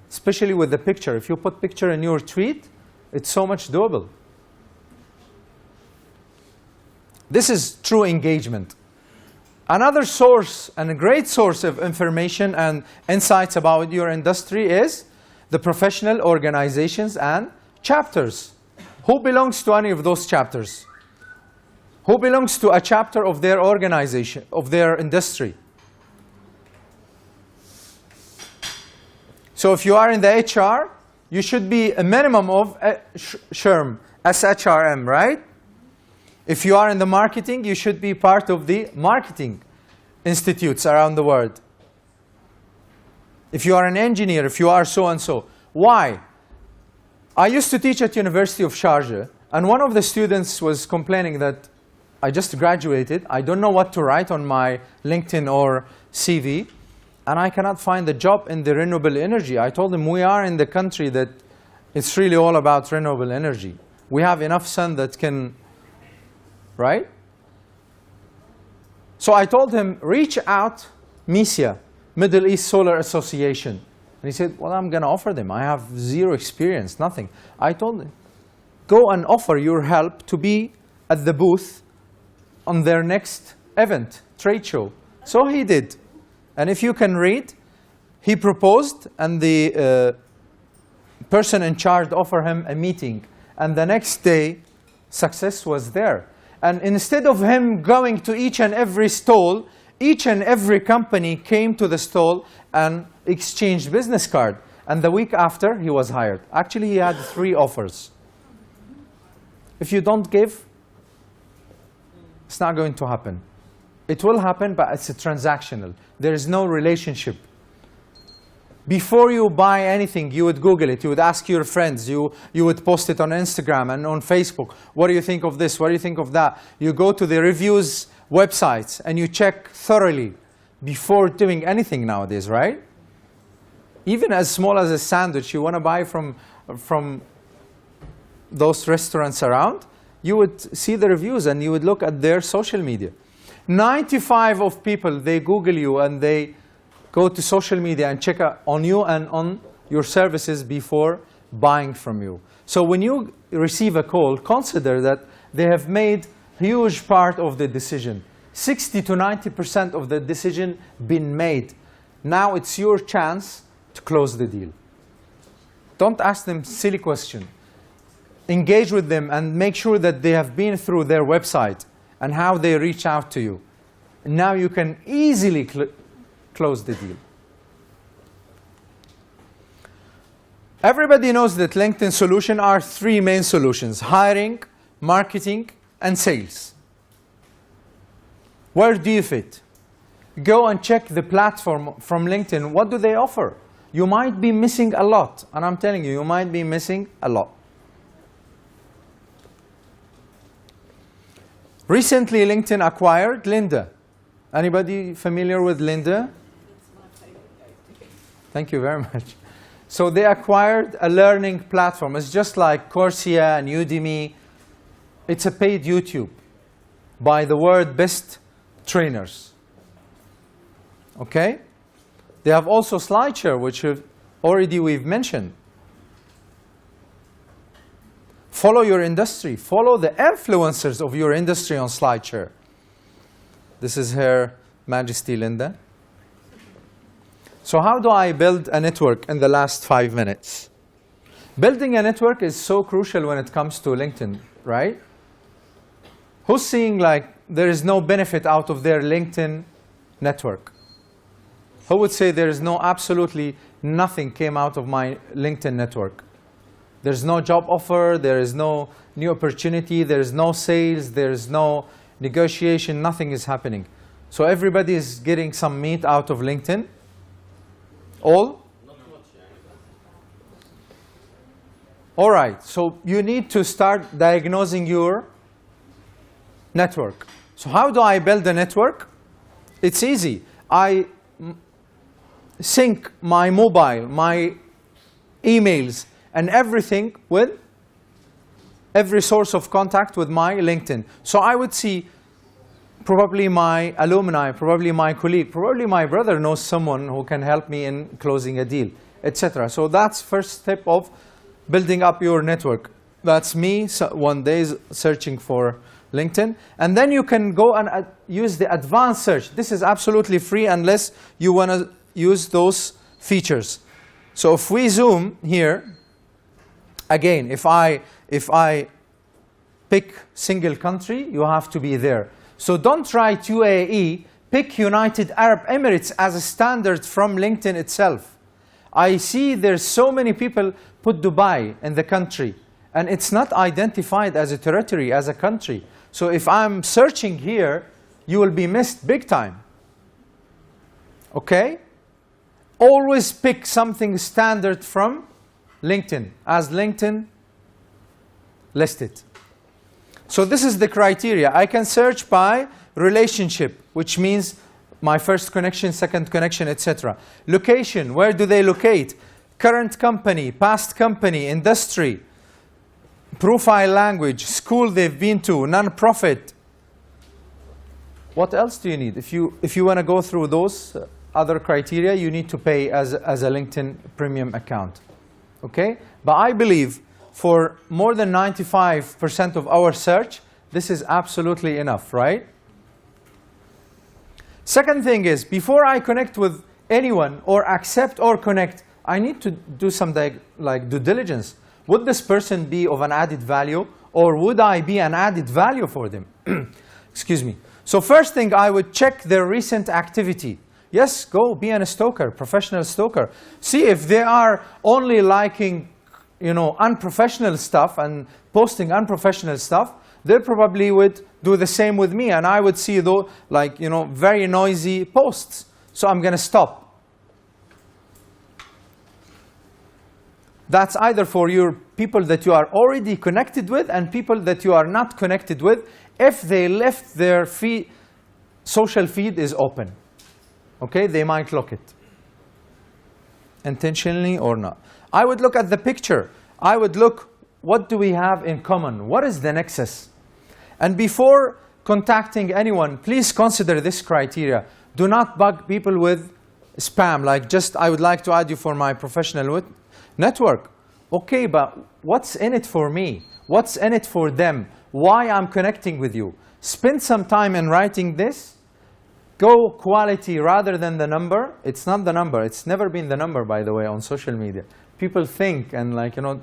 Speaker 1: especially with the picture. If you put picture in your tweet, it's so much doable. This is true engagement. Another source, and a great source of information and insights about your industry is the professional organizations and chapters. Who belongs to any of those chapters? Who belongs to a chapter of their organization, of their industry? So if you are in the HR, you should be a minimum of SHRM, SHRM, right? If you are in the marketing, you should be part of the marketing institutes around the world. If you are an engineer, if you are so and so. Why? I used to teach at University of Sharjah, and one of the students was complaining that I just graduated, I don't know what to write on my LinkedIn or CV, and I cannot find a job in the renewable energy. I told him we are in the country that it's really all about renewable energy. We have enough sun that can, right? So I told him, reach out, MISIA, Middle East Solar Association. And he said, well, I'm going to offer them. I have 0 experience, nothing. I told him, go and offer your help to be at the booth on their next event, trade show. So he did. And if you can read, he proposed, and the person in charge offered him a meeting. And the next day, success was there. And instead of him going to each and every stall, each and every company came to the stall and exchanged business card. And the week after, he was hired. Actually, he had 3 offers. If you don't give, it's not going to happen. It will happen, but it's a transactional. There is no relationship. Before you buy anything, you would Google it. You would ask your friends. You would post it on Instagram and on Facebook. What do you think of this? What do you think of that? You go to the reviews websites and you check thoroughly before doing anything nowadays, right? Even as small as a sandwich you want to buy from those restaurants around, you would see the reviews and you would look at their social media. 95% of people, they Google you and they go to social media and check on you and on your services before buying from you. So when you receive a call, consider that they have made huge part of the decision. 60 to 90% of the decision been made. Now it's your chance to close the deal. Don't ask them silly question. Engage with them and make sure that they have been through their website and how they reach out to you. Now you can easily close the deal. Everybody knows that LinkedIn solution are three main solutions: hiring, marketing, and sales. Where do you fit? Go and check the platform from LinkedIn. What do they offer? You might be missing a lot. And I'm telling you, you might be missing a lot. Recently, LinkedIn acquired Lynda. Anybody familiar with Lynda? Thank you very much. So they acquired a learning platform. It's just like Coursera and Udemy. It's a paid YouTube by the world best trainers. Okay? They have also SlideShare, which we've mentioned. Follow your industry. Follow the influencers of your industry on SlideShare. This is Her Majesty Lynda. So how do I build a network in the last 5 minutes? Building a network is so crucial when it comes to LinkedIn, right? Who's seeing like there is no benefit out of their LinkedIn network? Who would say there is absolutely nothing came out of my LinkedIn network? There's no job offer, there is no new opportunity, there is no sales, there is no negotiation, nothing is happening. So everybody is getting some meat out of LinkedIn. All? All right, so you need to start diagnosing your network. So how do I build a network? It's easy. I sync my mobile, my emails, and everything with every source of contact with my LinkedIn. So I would see probably my alumni, probably my colleague, probably my brother knows someone who can help me in closing a deal, etc. So that's first step of building up your network. That's me one day searching for LinkedIn. And then you can go and use the advanced search. This is absolutely free unless you want to use those features. So if we zoom here, again, if I pick single country, you have to be there. So don't write UAE, pick United Arab Emirates as a standard from LinkedIn itself. I see there's so many people put Dubai in the country, and it's not identified as a territory, as a country. So if I'm searching here, you will be missed big time. Okay? Always pick something standard from LinkedIn, as LinkedIn listed. So this is the criteria. I can search by relationship, which means my first connection, second connection, etc. Location, where do they locate? Current company, past company, industry, profile language, school they've been to, non-profit. What else do you need? If you want to go through those other criteria, you need to pay as a LinkedIn premium account. Okay? But I believe for more than 95% of our search, this is absolutely enough, right? Second thing is, before I connect with anyone or accept or connect, I need to do some due diligence. Would this person be of an added value, or would I be an added value for them? Excuse me. So first thing, I would check their recent activity. Yes, go be a stalker, professional stalker. See if they are only liking, unprofessional stuff and posting unprofessional stuff, they probably would do the same with me, and I would see those very noisy posts. So I'm going to stop. That's either for your people that you are already connected with and people that you are not connected with, if they left their social feed is open. Okay, they might lock it. Intentionally or not. I would look at the picture. I would look, what do we have in common? What is the nexus? And before contacting anyone, please consider this criteria. Do not bug people with spam, like just, I would like to add you for my professional network. Okay, but what's in it for me? What's in it for them? Why I'm connecting with you? Spend some time in writing this. Go quality rather than the number. It's not the number. It's never been the number, by the way, on social media. People think and like, you know,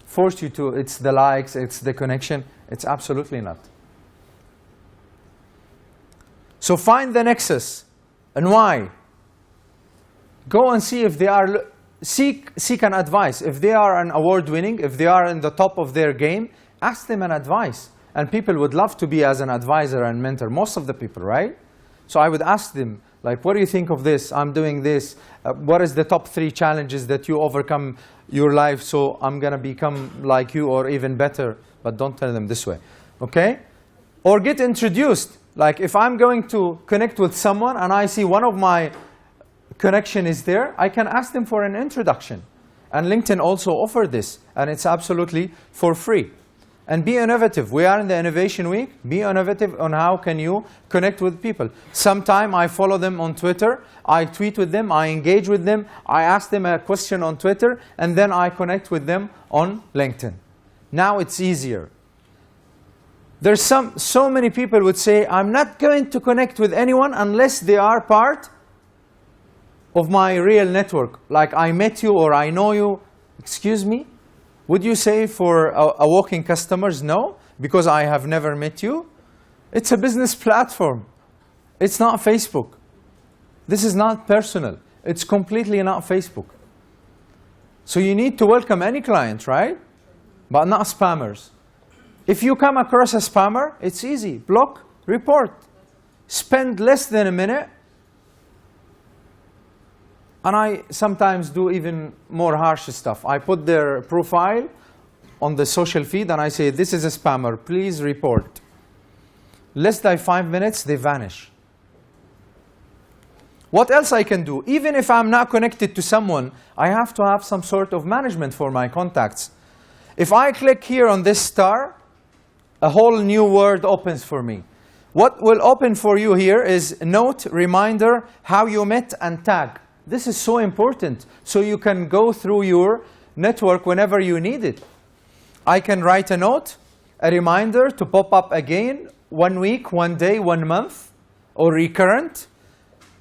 Speaker 1: force you to, it's the likes, it's the connection. It's absolutely not. So find the nexus. And why? Go and see if they are, seek an advice. If they are an award-winning, if they are in the top of their game, ask them an advice. And people would love to be as an advisor and mentor, most of the people, right? So I would ask them, like, what do you think of this? I'm doing this. What is the top 3 challenges that you overcome your life, so I'm going to become like you or even better? But don't tell them this way, okay? Or get introduced. Like, if I'm going to connect with someone and I see one of my connection is there, I can ask them for an introduction. And LinkedIn also offer this, and it's absolutely for free. And be innovative. We are in the Innovation Week. Be innovative on how can you connect with people. Sometime I follow them on Twitter. I tweet with them. I engage with them. I ask them a question on Twitter. And then I connect with them on LinkedIn. Now it's easier. There's so many people would say, I'm not going to connect with anyone unless they are part of my real network. Like I met you or I know you. Excuse me? Would you say for a walking customers, no, because I have never met you? It's a business platform. It's not Facebook. This is not personal. It's completely not Facebook. So you need to welcome any client, right? But not spammers. If you come across a spammer, it's easy. Block, report. Spend less than a minute. And I sometimes do even more harsh stuff. I put their profile on the social feed and I say, this is a spammer, please report. Less than 5 minutes, they vanish. What else I can do? Even if I'm not connected to someone, I have to have some sort of management for my contacts. If I click here on this star, a whole new world opens for me. What will open for you here is note, reminder, how you met, and tag. This is so important, so you can go through your network whenever you need it. I can write a note, a reminder to pop up again, 1 week, 1 day, 1 month, or recurrent.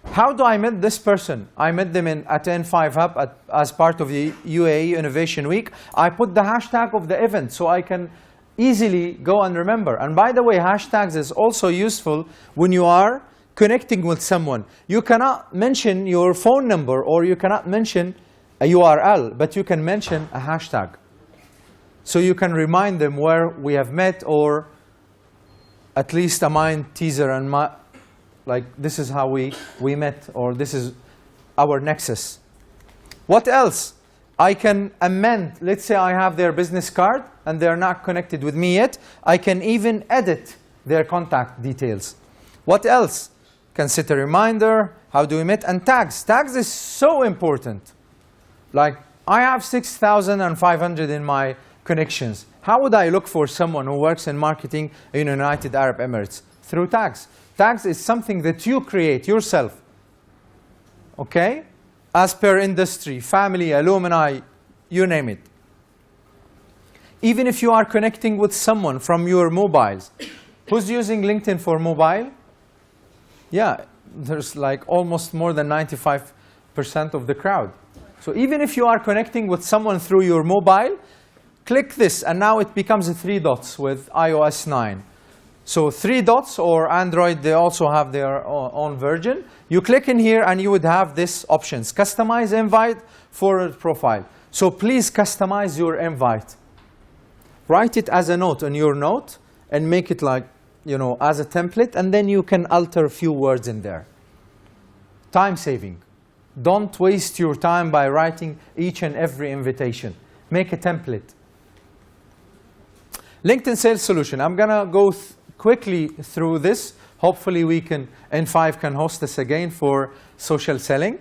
Speaker 1: How do I meet this person? I met them at N5 Hub as part of the UAE Innovation Week. I put the hashtag of the event so I can easily go and remember. And by the way, hashtags is also useful when you are connecting with someone. You cannot mention your phone number or you cannot mention a URL, but you can mention a hashtag. So you can remind them where we have met, or at least a mind teaser and like this is how we met, or this is our nexus. What else? I can amend. Let's say I have their business card and they're not connected with me yet. I can even edit their contact details. What else? Can set a reminder, how do we meet, and tags. Tags is so important. Like, I have 6,500 in my connections. How would I look for someone who works in marketing in United Arab Emirates? Through tags. Tags is something that you create yourself. Okay? As per industry, family, alumni, you name it. Even if you are connecting with someone from your mobiles. Who's using LinkedIn for mobile? Yeah, there's like almost more than 95% of the crowd. So even if you are connecting with someone through your mobile, click this, and now it becomes 3 dots with iOS 9. So 3 dots, or Android, they also have their own version. You click in here and you would have this options. Customize invite, forward profile. So please customize your invite. Write it as a note on your note and make it like, you know, as a template, and then you can alter a few words in there. Time saving. Don't waste your time by writing each and every invitation. Make a template. LinkedIn Sales Solution. I'm gonna go quickly through this. Hopefully we can, N5 can host this again for social selling.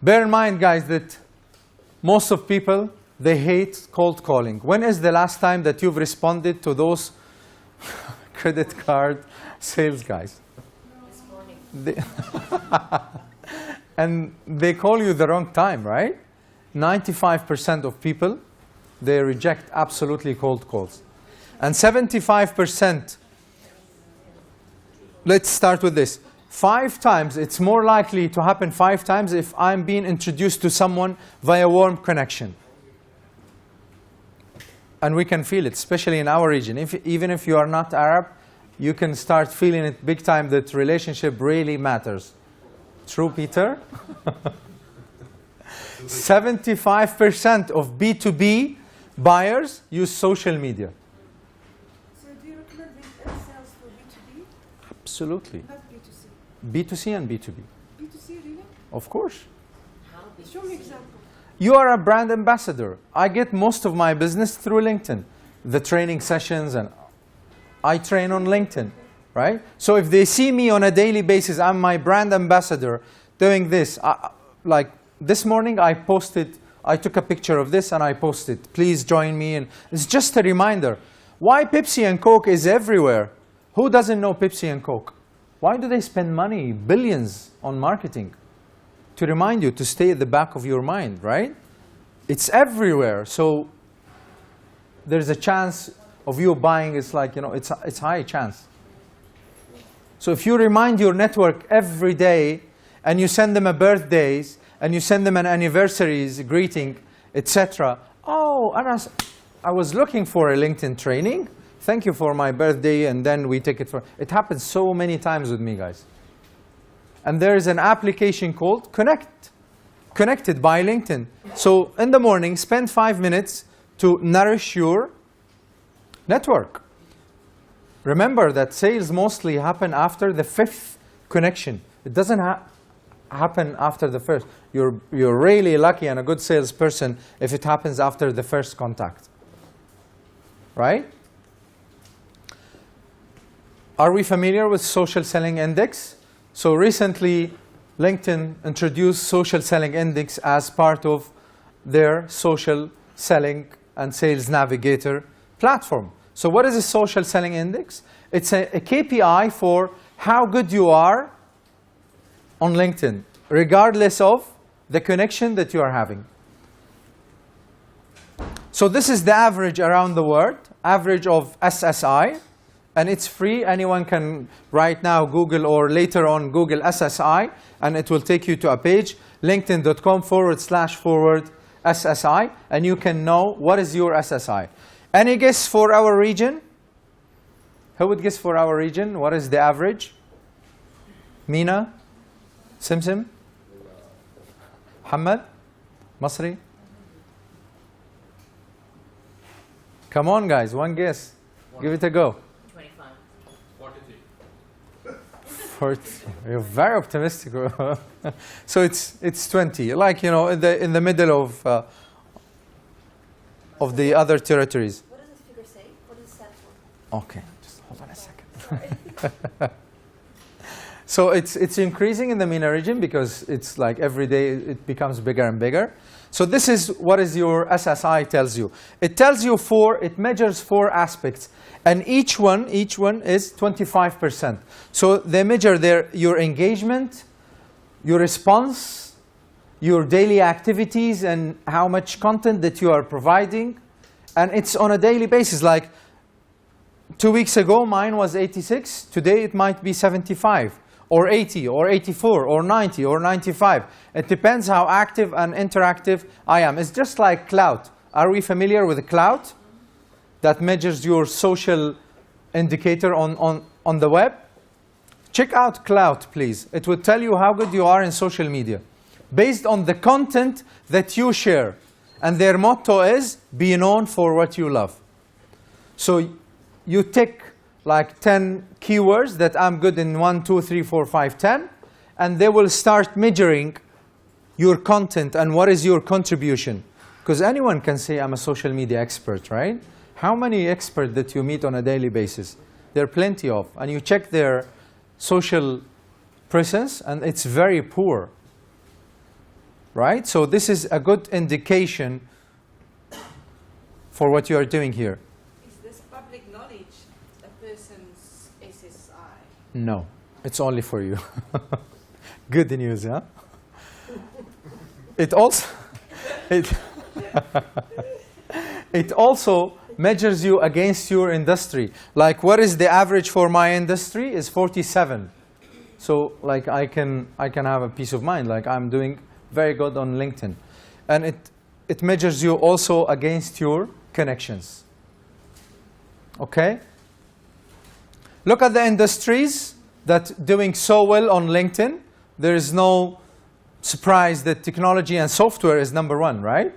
Speaker 1: Bear in mind, guys, that most of people, they hate cold calling. When is the last time that you've responded to those credit card sales guys?
Speaker 3: This morning.
Speaker 1: and they call you the wrong time, right? 95% of people, they reject absolutely cold calls. And 75%, let's start with this. 5 times, it's more likely to happen 5 times if I'm being introduced to someone via warm connection. And we can feel it, especially in our region. Even if you are not Arab, you can start feeling it big time that relationship really matters. True, Peter? 75% of B2B buyers use social media.
Speaker 4: So do you recommend LinkedIn sales for B2B?
Speaker 1: Absolutely.
Speaker 4: Not B2C.
Speaker 1: B2C and B2B.
Speaker 4: B2C, really?
Speaker 1: Of course.
Speaker 4: Show me example.
Speaker 1: You are a brand ambassador. I get most of my business through LinkedIn. The training sessions, and I train on LinkedIn, right? So if they see me on a daily basis, I'm my brand ambassador doing this. Like this morning I posted, I took a picture of this and I posted, please join me. And it's just a reminder. Why Pepsi and Coke is everywhere? Who doesn't know Pepsi and Coke? Why do they spend money, billions, on marketing? To remind you to stay at the back of your mind, right? It's everywhere. So there's a chance of you buying. It's like, you know, it's high chance. So if you remind your network every day and you send them a birthdays and you send them an anniversaries greeting, etc. Oh, Anas, I was looking for a LinkedIn training. Thank you for my birthday, and then we take it for. It happens so many times with me, guys. And there is an application called Connected by LinkedIn. So in the morning, spend 5 minutes to nourish your network. Remember that sales mostly happen after the 5th connection. It doesn't happen after the first. You're really lucky and a good salesperson if it happens after the first contact. Right? Are we familiar with social selling index? So recently, LinkedIn introduced social selling index as part of their social selling and sales navigator platform. So what is a social selling index? It's a KPI for how good you are on LinkedIn, regardless of the connection that you are having. So this is the average around the world, average of SSI. And it's free. Anyone can right now Google or later on Google SSI, and it will take you to a page, linkedin.com/SSI, and you can know what is your SSI. Any guess for our region? Who would guess for our region? What is the average? Mina? Simsim? Muhammad? Masri? Come on, guys, one guess. Give it a go.
Speaker 2: 43.
Speaker 1: You're very optimistic. So it's 20, like, you know, in the middle of the other territories.
Speaker 4: What does this figure say? What does it stand for?
Speaker 1: Okay, just hold on a second. So it's increasing in the MENA region because it's like every day it becomes bigger and bigger. So this is what is your SSI tells you. It tells you it measures 4 aspects. And each one is 25%. So they measure your engagement, your response, your daily activities, and how much content that you are providing. And it's on a daily basis. Like 2 weeks ago, mine was 86. Today, it might be 75, or 80, or 84, or 90, or 95. It depends how active and interactive I am. It's just like cloud. Are we familiar with cloud? That measures your social indicator on the web. Check out Cloud, please. It will tell you how good you are in social media based on the content that you share. And their motto is, be known for what you love. So you tick like 10 keywords that I'm good in 1, 2, 3, 4, 5, 10, and they will start measuring your content and what is your contribution. Because anyone can say, I'm a social media expert, right? How many experts that you meet on a daily basis? There are plenty of. And you check their social presence, and it's very poor. Right? So this is a good indication for what you are doing here.
Speaker 6: Is this public knowledge, a person's SSI?
Speaker 1: No. It's only for you. Good news, huh? it also it also measures you against your industry. Like, what is the average for my industry? Is 47. So like I can have a peace of mind. Like, I'm doing very good on LinkedIn, and it measures you also against your connections. Okay. Look at the industries that doing so well on LinkedIn. There is no surprise that technology and software is #1, right?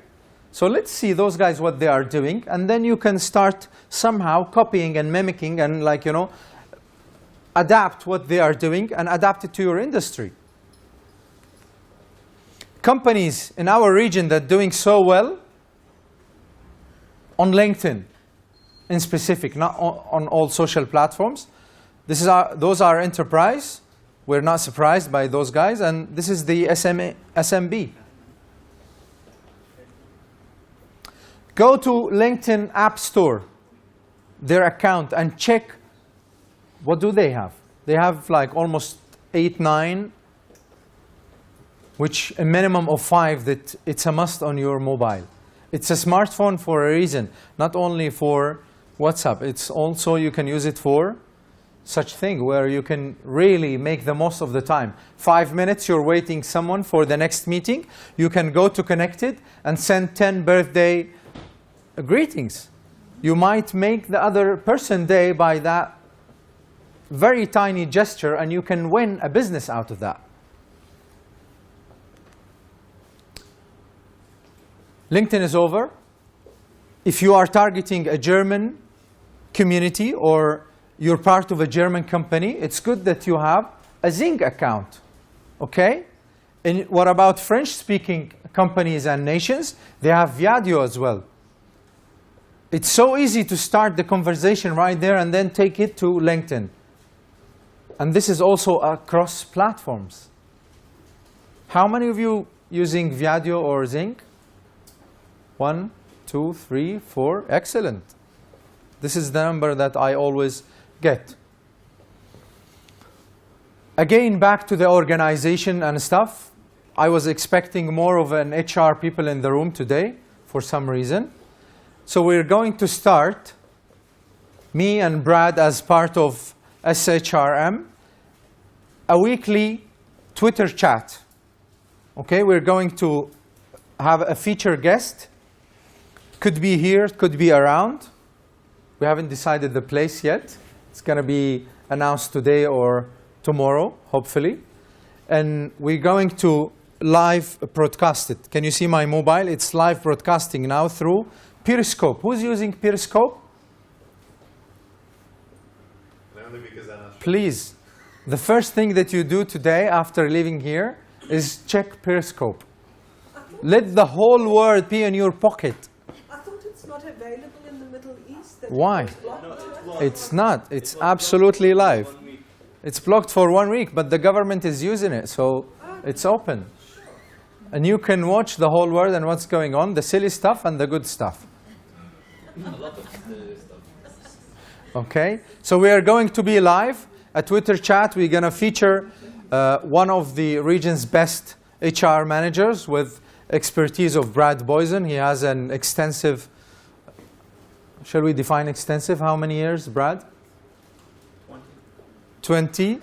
Speaker 1: So let's see those guys what they are doing, and then you can start somehow copying and mimicking and, like, you know, adapt what they are doing and adapt it to your industry. Companies in our region that doing so well on LinkedIn in specific, not on all social platforms. Those are enterprise. We're not surprised by those guys, and this is the SMB. Go to LinkedIn App Store, their account, and check what do they have. They have like almost 8, 9, which a minimum of 5 that it's a must on your mobile. It's a smartphone for a reason, not only for WhatsApp. It's also, you can use it for such thing where you can really make the most of the time. 5 minutes, you're waiting someone for the next meeting. You can go to Connected and send 10 birthday greetings. You might make the other person day by that very tiny gesture, and you can win a business out of that. LinkedIn is over. If you are targeting a German community or you're part of a German company, it's good that you have a Zing account, okay? And what about French-speaking companies and nations? They have Viadio as well. It's so easy to start the conversation right there and then take it to LinkedIn. And this is also across platforms. How many of you using Viadio or Zing? 1, 2, 3, 4. Excellent. This is the number that I always get. Again, back to the organization and stuff. I was expecting more of an HR people in the room today for some reason. So we're going to start, me and Brad as part of SHRM, a weekly Twitter chat. Okay, we're going to have a featured guest. Could be here, could be around. We haven't decided the place yet. It's going to be announced today or tomorrow, hopefully. And we're going to live broadcast it. Can you see my mobile? It's live broadcasting now through Periscope. Who's using Periscope?
Speaker 2: Only because I'm not.
Speaker 1: Please. The first thing that you do today after leaving here is check Periscope. Let the whole world be in your pocket.
Speaker 4: I thought it's not available in the Middle East. That
Speaker 1: Why?
Speaker 4: it was blocked.
Speaker 5: No,
Speaker 1: It's not. It's absolutely live. It's blocked for 1 week, but the government is using it, so it's open. And you can watch the whole world and what's going on, the silly stuff and the good stuff.
Speaker 2: A lot of stuff.
Speaker 1: Okay? So we are going to be live, a Twitter chat. We're going to feature one of the region's best HR managers with expertise of Brad Boysen. He has an extensive, shall we define extensive? How many years, Brad? 20,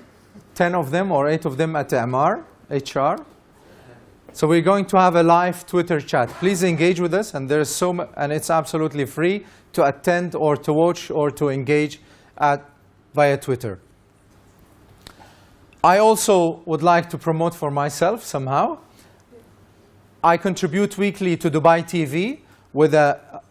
Speaker 1: 10 of them or 8 of them at MR, HR. So we're going to have a live Twitter chat. Please engage with us, and there's and it's absolutely free to attend or to watch or to engage via Twitter. I also would like to promote for myself somehow. I contribute weekly to Dubai TV with a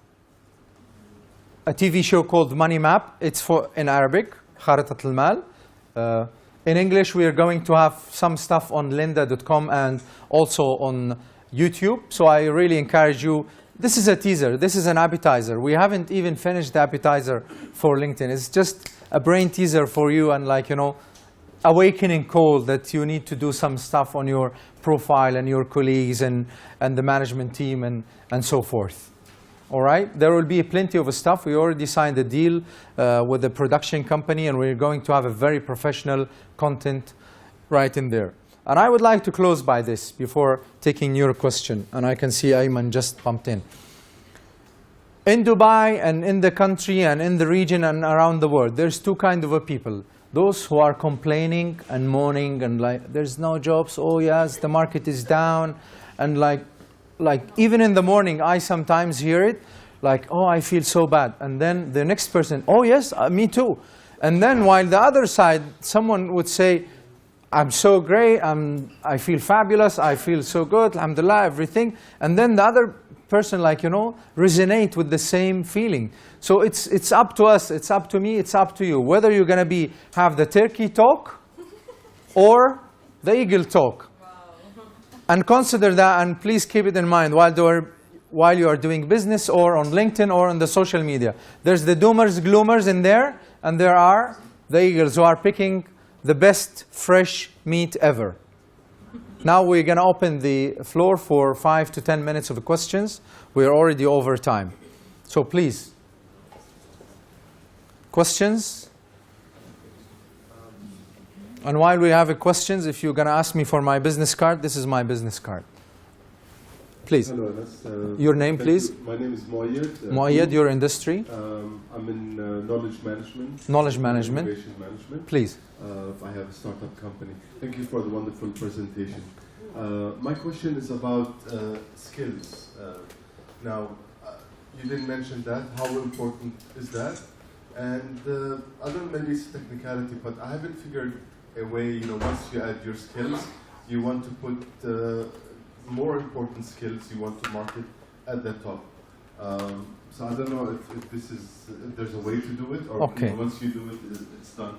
Speaker 1: TV show called Money Map. It's in Arabic, خارطة المال. In English, we are going to have some stuff on lynda.com and also on YouTube. So I really encourage you. This is a teaser. This is an appetizer. We haven't even finished the appetizer for LinkedIn. It's just a brain teaser for you and, like, you know, awakening call that you need to do some stuff on your profile and your colleagues and the management team and so forth. All right? There will be plenty of stuff. We already signed a deal with the production company, and we're going to have a very professional content right in there. And I would like to close by this before taking your question. And I can see Ayman just bumped in. In Dubai and in the country and in the region and around the world, there's two kinds of people. Those who are complaining and moaning and like, there's no jobs, oh yes, the market is down. And like even in the morning, I sometimes hear it, like, oh, I feel so bad. And then the next person, oh yes, me too. And then while the other side, someone would say, I'm so great, I feel fabulous, I feel so good, alhamdulillah, everything. And then the other person, like, you know, resonate with the same feeling. So it's up to us, it's up to me, it's up to you, whether you're going to have the turkey talk or the eagle talk.
Speaker 6: Wow.
Speaker 1: And consider that, and please keep it in mind while you are doing business or on LinkedIn or on the social media. There's the doomers, gloomers in there, and there are the eagles who are picking the best fresh meat ever. Now we're going to open the floor for 5 to 10 minutes of questions. We're already over time. So please. Questions? And while we have questions, if you're going to ask me for my business card, this is my business card. Please.
Speaker 7: Hello, Anas.
Speaker 1: Your name, please.
Speaker 7: You. My name is Moayed.
Speaker 1: Moayed, your industry?
Speaker 7: I'm in knowledge management.
Speaker 1: Knowledge management.
Speaker 7: Innovation management.
Speaker 1: Please.
Speaker 7: I have a startup company. Thank you for the wonderful presentation. My question is about skills. Now, you didn't mention that. How important is that? And I don't know, maybe it's a technicality, but I haven't figured a way, you know, once you add your skills, you want to put more important skills you want to market at the top. So I don't know if there's a way to do it, or
Speaker 1: okay.
Speaker 7: You know, once you do it, it's done.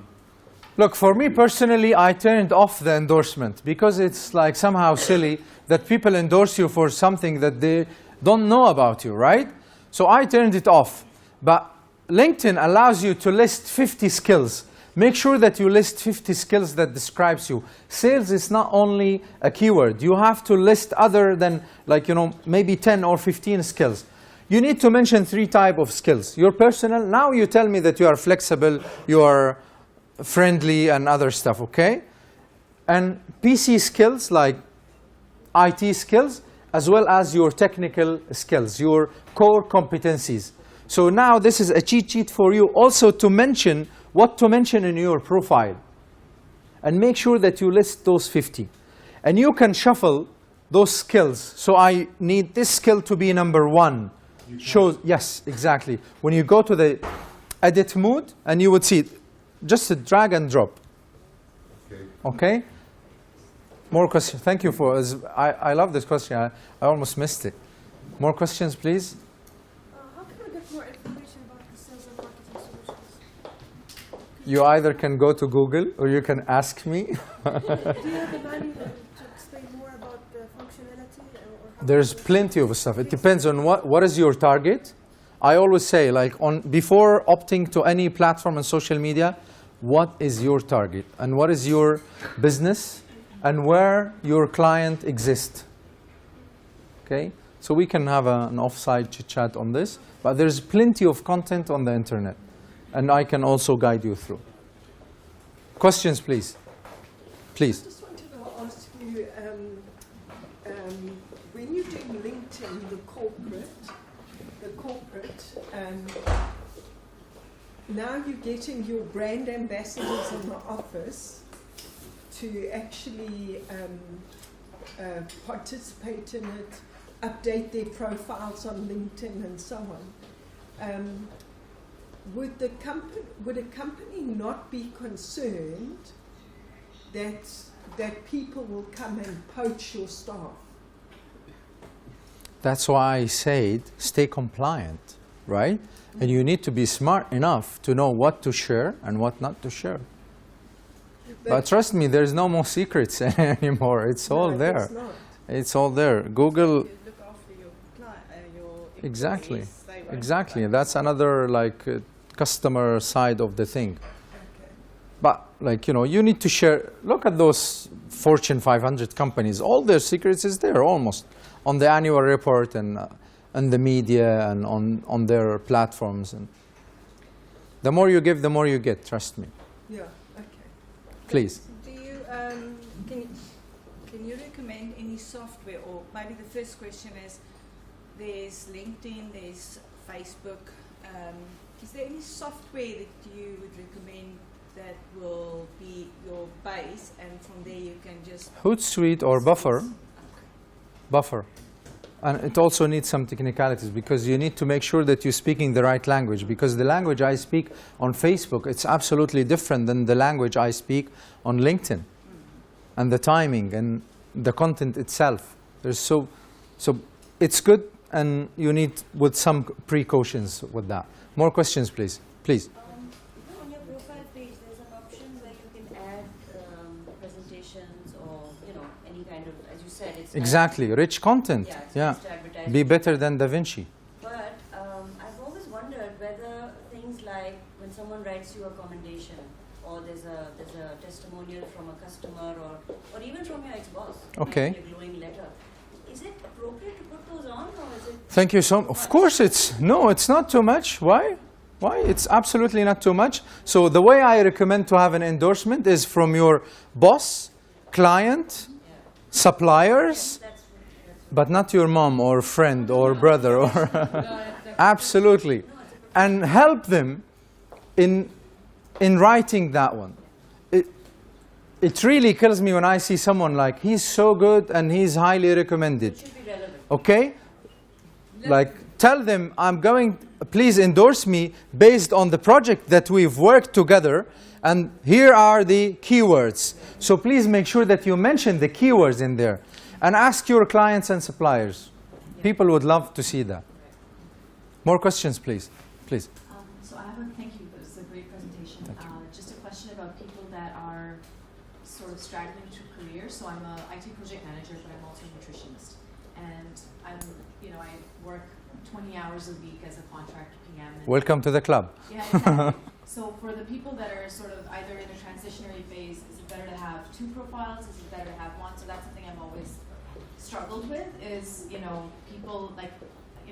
Speaker 1: Look, for me personally, I turned off the endorsement because it's like somehow silly that people endorse you for something that they don't know about you, right? So I turned it off. But LinkedIn allows you to list 50 skills. Make sure that you list 50 skills that describes you. Sales is not only a keyword. You have to list other than, like, you know, maybe 10 or 15 skills. You need to mention 3 types of skills. Your personal, now you tell me that you are flexible, you are friendly and other stuff, okay? And PC skills like IT skills, as well as your technical skills, your core competencies. So now this is a cheat sheet for you also to mention what to mention in your profile. And make sure that you list those 50. And you can shuffle those skills. So I need this skill to be number 1. Shows, yes, exactly. When you go to the edit mode, and you would see it, just a drag and drop.
Speaker 7: Okay.
Speaker 1: Okay? More questions. Thank you for, I love this question. I almost missed it. More questions, please.
Speaker 4: How can we get more information about the sales and marketing solutions?
Speaker 1: You either can go to Google or you can ask me.
Speaker 4: Do you have a manual to explain more about the functionality? Or how
Speaker 1: There's plenty of stuff. It depends on what is your target. I always say, like, before opting to any platform on social media, what is your target and what is your business and where your client exists. Okay? So we can have an off-site chit-chat on this, but there's plenty of content on the internet, and I can also guide you through. Questions, please. Please.
Speaker 8: I just wanted to ask you, when you're doing LinkedIn, the corporate, now you're getting your brand ambassadors in the office to actually participate in it, update their profiles on LinkedIn and so on. Would a company not be concerned that people will come and poach your staff?
Speaker 1: That's why I said stay compliant, right? And you need to be smart enough to know what to share and what not to share. But trust me, there's no more secrets anymore. It's all there. It's all there. Google.
Speaker 6: You look after your client, your
Speaker 1: Exactly.
Speaker 6: employees, they won't
Speaker 1: Exactly.
Speaker 6: like
Speaker 1: That's another customer side of the thing.
Speaker 8: Okay.
Speaker 1: But you need to share. Look at those Fortune 500 companies. All their secrets is there almost on the annual report and the media and on their platforms. And the more you give, the more you get. Trust me.
Speaker 8: Yeah. Okay.
Speaker 1: Please.
Speaker 6: Do you any software, or maybe the first question is, there's LinkedIn, there's Facebook. Is there any software that you would recommend that will be your base, and from there you can just...
Speaker 1: Hootsuite or Buffer. Buffer. And it also needs some technicalities, because you need to make sure that you're speaking the right language, because the language I speak on Facebook, it's absolutely different than the language I speak on LinkedIn. And the timing and the content itself. There's so it's good, and you need with some precautions with that. More questions, please. Please.
Speaker 3: On your profile page, there's an option where you can add presentations or, any kind of, as you said, it's
Speaker 1: Exactly, rich content.
Speaker 3: Yeah, it's
Speaker 1: Yeah.
Speaker 3: just advertising.
Speaker 1: Be better than Da Vinci.
Speaker 3: But I've always wondered whether things like when someone writes you a commendation, or there's a testimonial from a customer, or even from your ex-boss,
Speaker 1: Okay.
Speaker 3: a glowing letter, is it appropriate to put those on, or is it...
Speaker 1: Thank you so much. Of course it's not too much. Why? It's absolutely not too much. So the way I recommend to have an endorsement is from your boss, client, suppliers, but not your mom or friend or brother or absolutely. And help them in writing that one. It really kills me when I see someone like, he's so good and he's highly recommended.
Speaker 3: It should be relevant.
Speaker 1: Okay? Like, tell them, please endorse me based on the project that we've worked together, and here are the keywords. So please make sure that you mention the keywords in there, and ask your clients and suppliers. People would love to see that. More questions, please. Please.
Speaker 9: So I have a thank you. It was a great presentation. Just a question about people that are sort of straggling through careers. So I'm a IT project manager, but I'm also a nutritionist, and I work 20 hours a week as a contract PM.
Speaker 1: Welcome to the club.
Speaker 9: Yeah, exactly. So for the people that are sort of either in a transitionary phase, is it better to have 2 profiles? Is it better to have 1? So that's something I've always struggled with. Is people like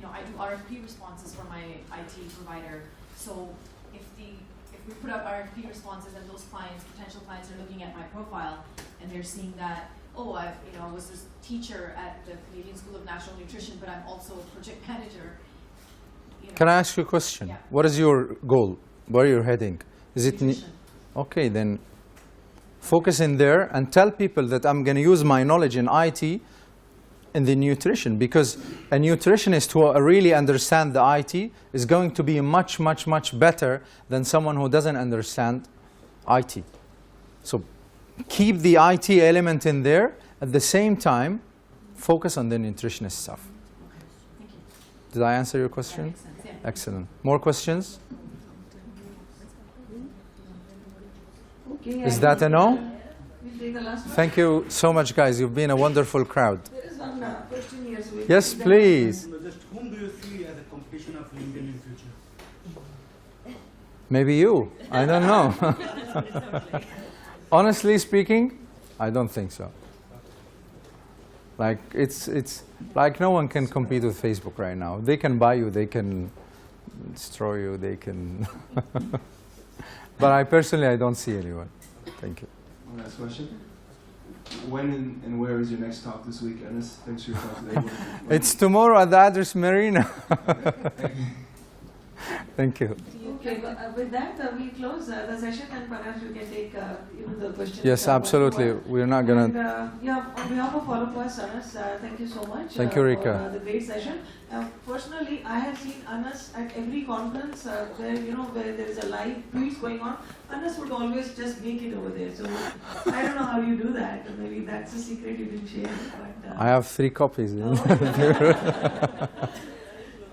Speaker 9: I do RFP responses for my IT provider. So if we put out RFP responses and those potential clients are looking at my profile and they're seeing that, oh, I was this teacher at the Canadian School of Natural Nutrition, but I'm also a project manager.
Speaker 1: Can I ask you a question?
Speaker 9: Yeah.
Speaker 1: What is your goal? Where you're heading? Is it
Speaker 9: Nutrition.
Speaker 1: okay? Then focus in there and tell people that I'm going to use my knowledge in IT in the nutrition, because a nutritionist who really understands the IT is going to be much, much, much better than someone who doesn't understand IT. So keep the IT element in there. At the same time, focus on the nutritionist stuff.
Speaker 9: Okay. Thank you.
Speaker 1: Did I answer your question?
Speaker 9: That makes sense. Yeah.
Speaker 1: Excellent. More questions?
Speaker 10: Okay,
Speaker 1: Is that a no?
Speaker 10: We'll take the last one.
Speaker 1: Thank you so much, guys. You've been a wonderful crowd.
Speaker 10: There is one question here. So we'll
Speaker 1: Yes,
Speaker 10: take the
Speaker 1: please.
Speaker 11: Just whom do you see as a competition of LinkedIn in future?
Speaker 1: Maybe you. I don't know. Honestly speaking, I don't think so. Like it's like no one can compete with Facebook right now. They can buy you, they can destroy you, they can. But I don't see anyone. Thank you.
Speaker 12: One last question. When and where is your next talk this week, Anas? Thanks for your talk today.
Speaker 1: It's tomorrow at the Address Marina. Thank you.
Speaker 10: Okay, with that, we close the session, and perhaps we can take even the questions.
Speaker 1: Yes, absolutely. We're not going to...
Speaker 10: on behalf of all of us, Anas, thank you so much.
Speaker 1: Thank you, Rika.
Speaker 10: For the great session. Personally, I have seen Anas at every conference where there is a live quiz going on. Anas would always just make it over there. So I don't know how you do that. Maybe that's a secret you didn't share. But,
Speaker 1: I have 3 copies.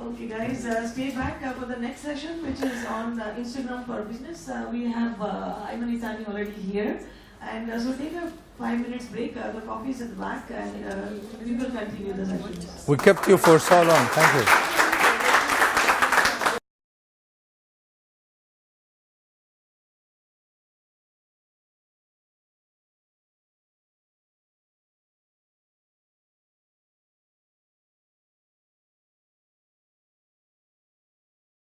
Speaker 10: Okay, guys, stay back for the next session, which is on Instagram for business. We have Ayman Isani already here. And so take a 5 minutes break. The coffee is at the back, and we will continue the session.
Speaker 1: We kept you for so long. Thank you.